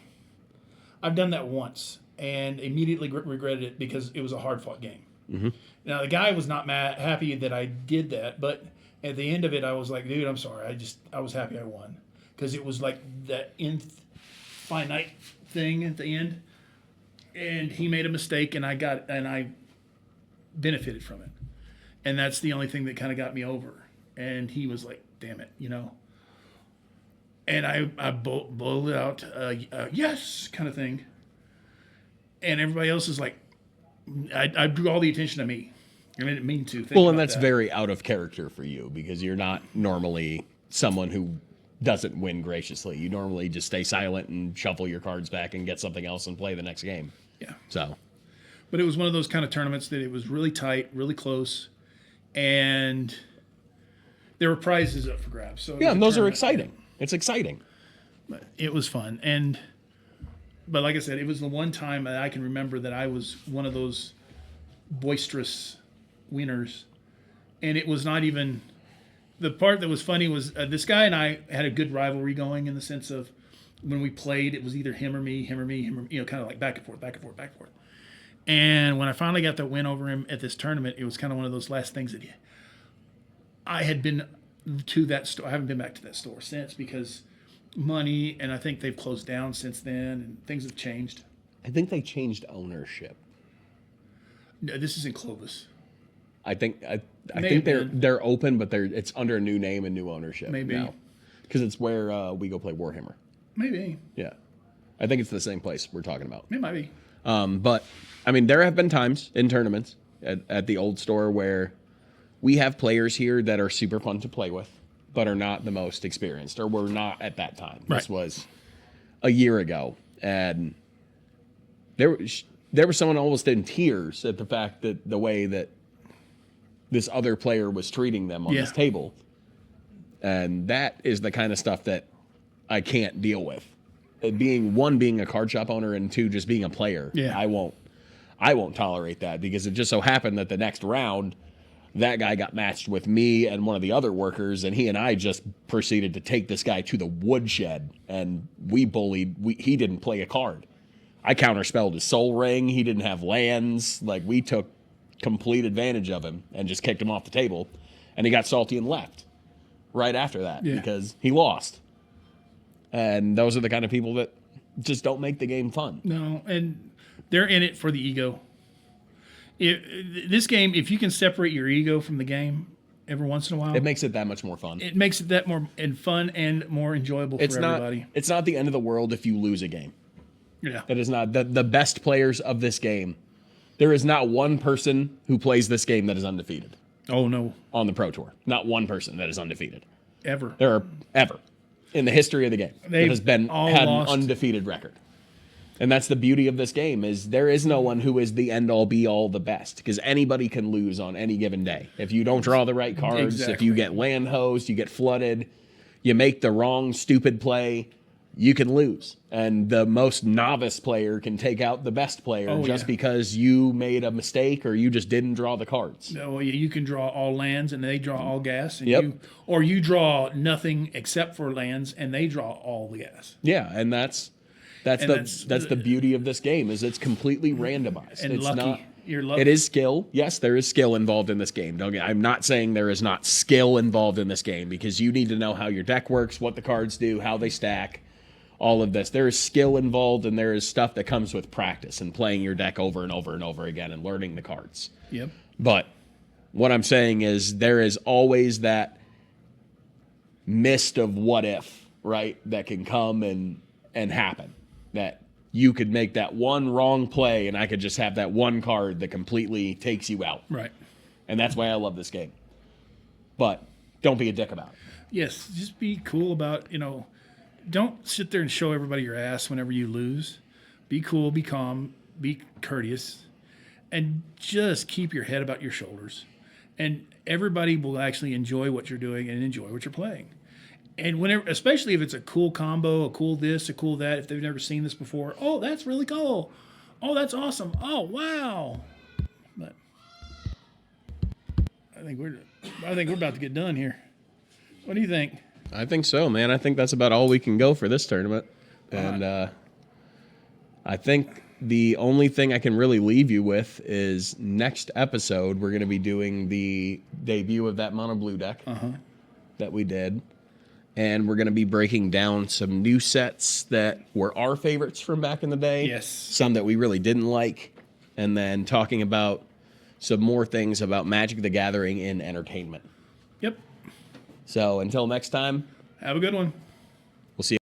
I've done that once and immediately regretted it because it was a hard fought game. Mm-hmm. Now, the guy was not happy that I did that, but at the end of it, I was like, dude, I'm sorry. I was happy I won because it was like that infinite thing at the end. And he made a mistake, and I benefited from it, and that's the only thing that kind of got me over. And he was like, "Damn it," And I bowled it out, yes, kind of thing. And everybody else is like, I drew all the attention to me. I didn't mean to. Well, and that's very out of character for you because you're not normally someone who doesn't win graciously. You normally just stay silent and shuffle your cards back and get something else and play the next game. Yeah. So, but it was one of those kind of tournaments that it was really tight, really close, and there were prizes up for grabs. So yeah, and those are exciting. It's exciting. But it was fun, but like I said, it was the one time that I can remember that I was one of those boisterous winners, and it was not even. The part that was funny was this guy and I had a good rivalry going in the sense of when we played, it was either him or me, kind of like back and forth. And when I finally got the win over him at this tournament, it was kind of one of those last things that I had been to that store. I haven't been back to that store since because money, and I think they've closed down since then, and things have changed. I think they changed ownership. No, this is in Clovis. I think they're open, but it's under a new name and new ownership. Maybe now because it's where we go play Warhammer. Maybe. Yeah, I think it's the same place we're talking about. It might be. But I mean, there have been times in tournaments at the old store where we have players here that are super fun to play with, but are not the most experienced, or were not at that time. Right. This was a year ago, and there was someone almost in tears at the fact that the way that this other player was treating them on this table. And that is the kind of stuff that I can't deal with. Being a card shop owner, and 2, just being a player. Yeah. I won't tolerate that, because it just so happened that the next round, that guy got matched with me and one of the other workers, and he and I just proceeded to take this guy to the woodshed, and he didn't play a card. I counterspelled his soul ring. He didn't have lands. Like, we took complete advantage of him and just kicked him off the table, and he got salty and left right after that because he lost. And those are the kind of people that just don't make the game fun. No, and they're in it for the ego. This game, if you can separate your ego from the game every once in a while, it makes it that much more fun. It makes it that more and fun and more enjoyable for everybody. It's not the end of the world if you lose a game. Yeah. That is not the best players of this game. There is not one person who plays this game that is undefeated. Oh, no. On the Pro Tour. Not one person that is undefeated. Ever. There are ever in the history of the game that has had an undefeated record. And that's the beauty of this game, is there is no one who is the end-all, be-all, the best, because anybody can lose on any given day. If you don't draw the right cards, if you get land hosed, you get flooded, you make the wrong stupid play, you can lose. And the most novice player can take out the best player because you made a mistake or you just didn't draw the cards. No, you can draw all lands and they draw all gas. And you draw nothing except for lands and they draw all the gas. Yeah, and that's the beauty of this game, is it's completely randomized. And it's lucky. You're lucky. It is skill. Yes, there is skill involved in this game. I'm not saying there is not skill involved in this game, because you need to know how your deck works, what the cards do, how they stack. All of this. There is skill involved, and there is stuff that comes with practice and playing your deck over and over and over again and learning the cards. Yep. But what I'm saying is there is always that mist of what if, right, that can come and happen. That you could make that one wrong play, and I could just have that one card that completely takes you out. Right. And that's why I love this game. But don't be a dick about it. Yes, just be cool about, don't sit there and show everybody your ass whenever you lose. Be cool, be calm, be courteous, and just keep your head about your shoulders. And everybody will actually enjoy what you're doing and enjoy what you're playing. And whenever, especially if it's a cool combo, a cool this, a cool that, if they've never seen this before, oh, that's really cool. Oh, that's awesome. Oh, wow. But I think we're about to get done here. What do you think? I think so, man. I think that's about all we can go for this tournament. And I think the only thing I can really leave you with is next episode, we're going to be doing the debut of that mono blue deck that we did. And we're going to be breaking down some new sets that were our favorites from back in the day. Yes. Some that we really didn't like. And then talking about some more things about Magic the Gathering in entertainment. Yep. So until next time. Have a good one.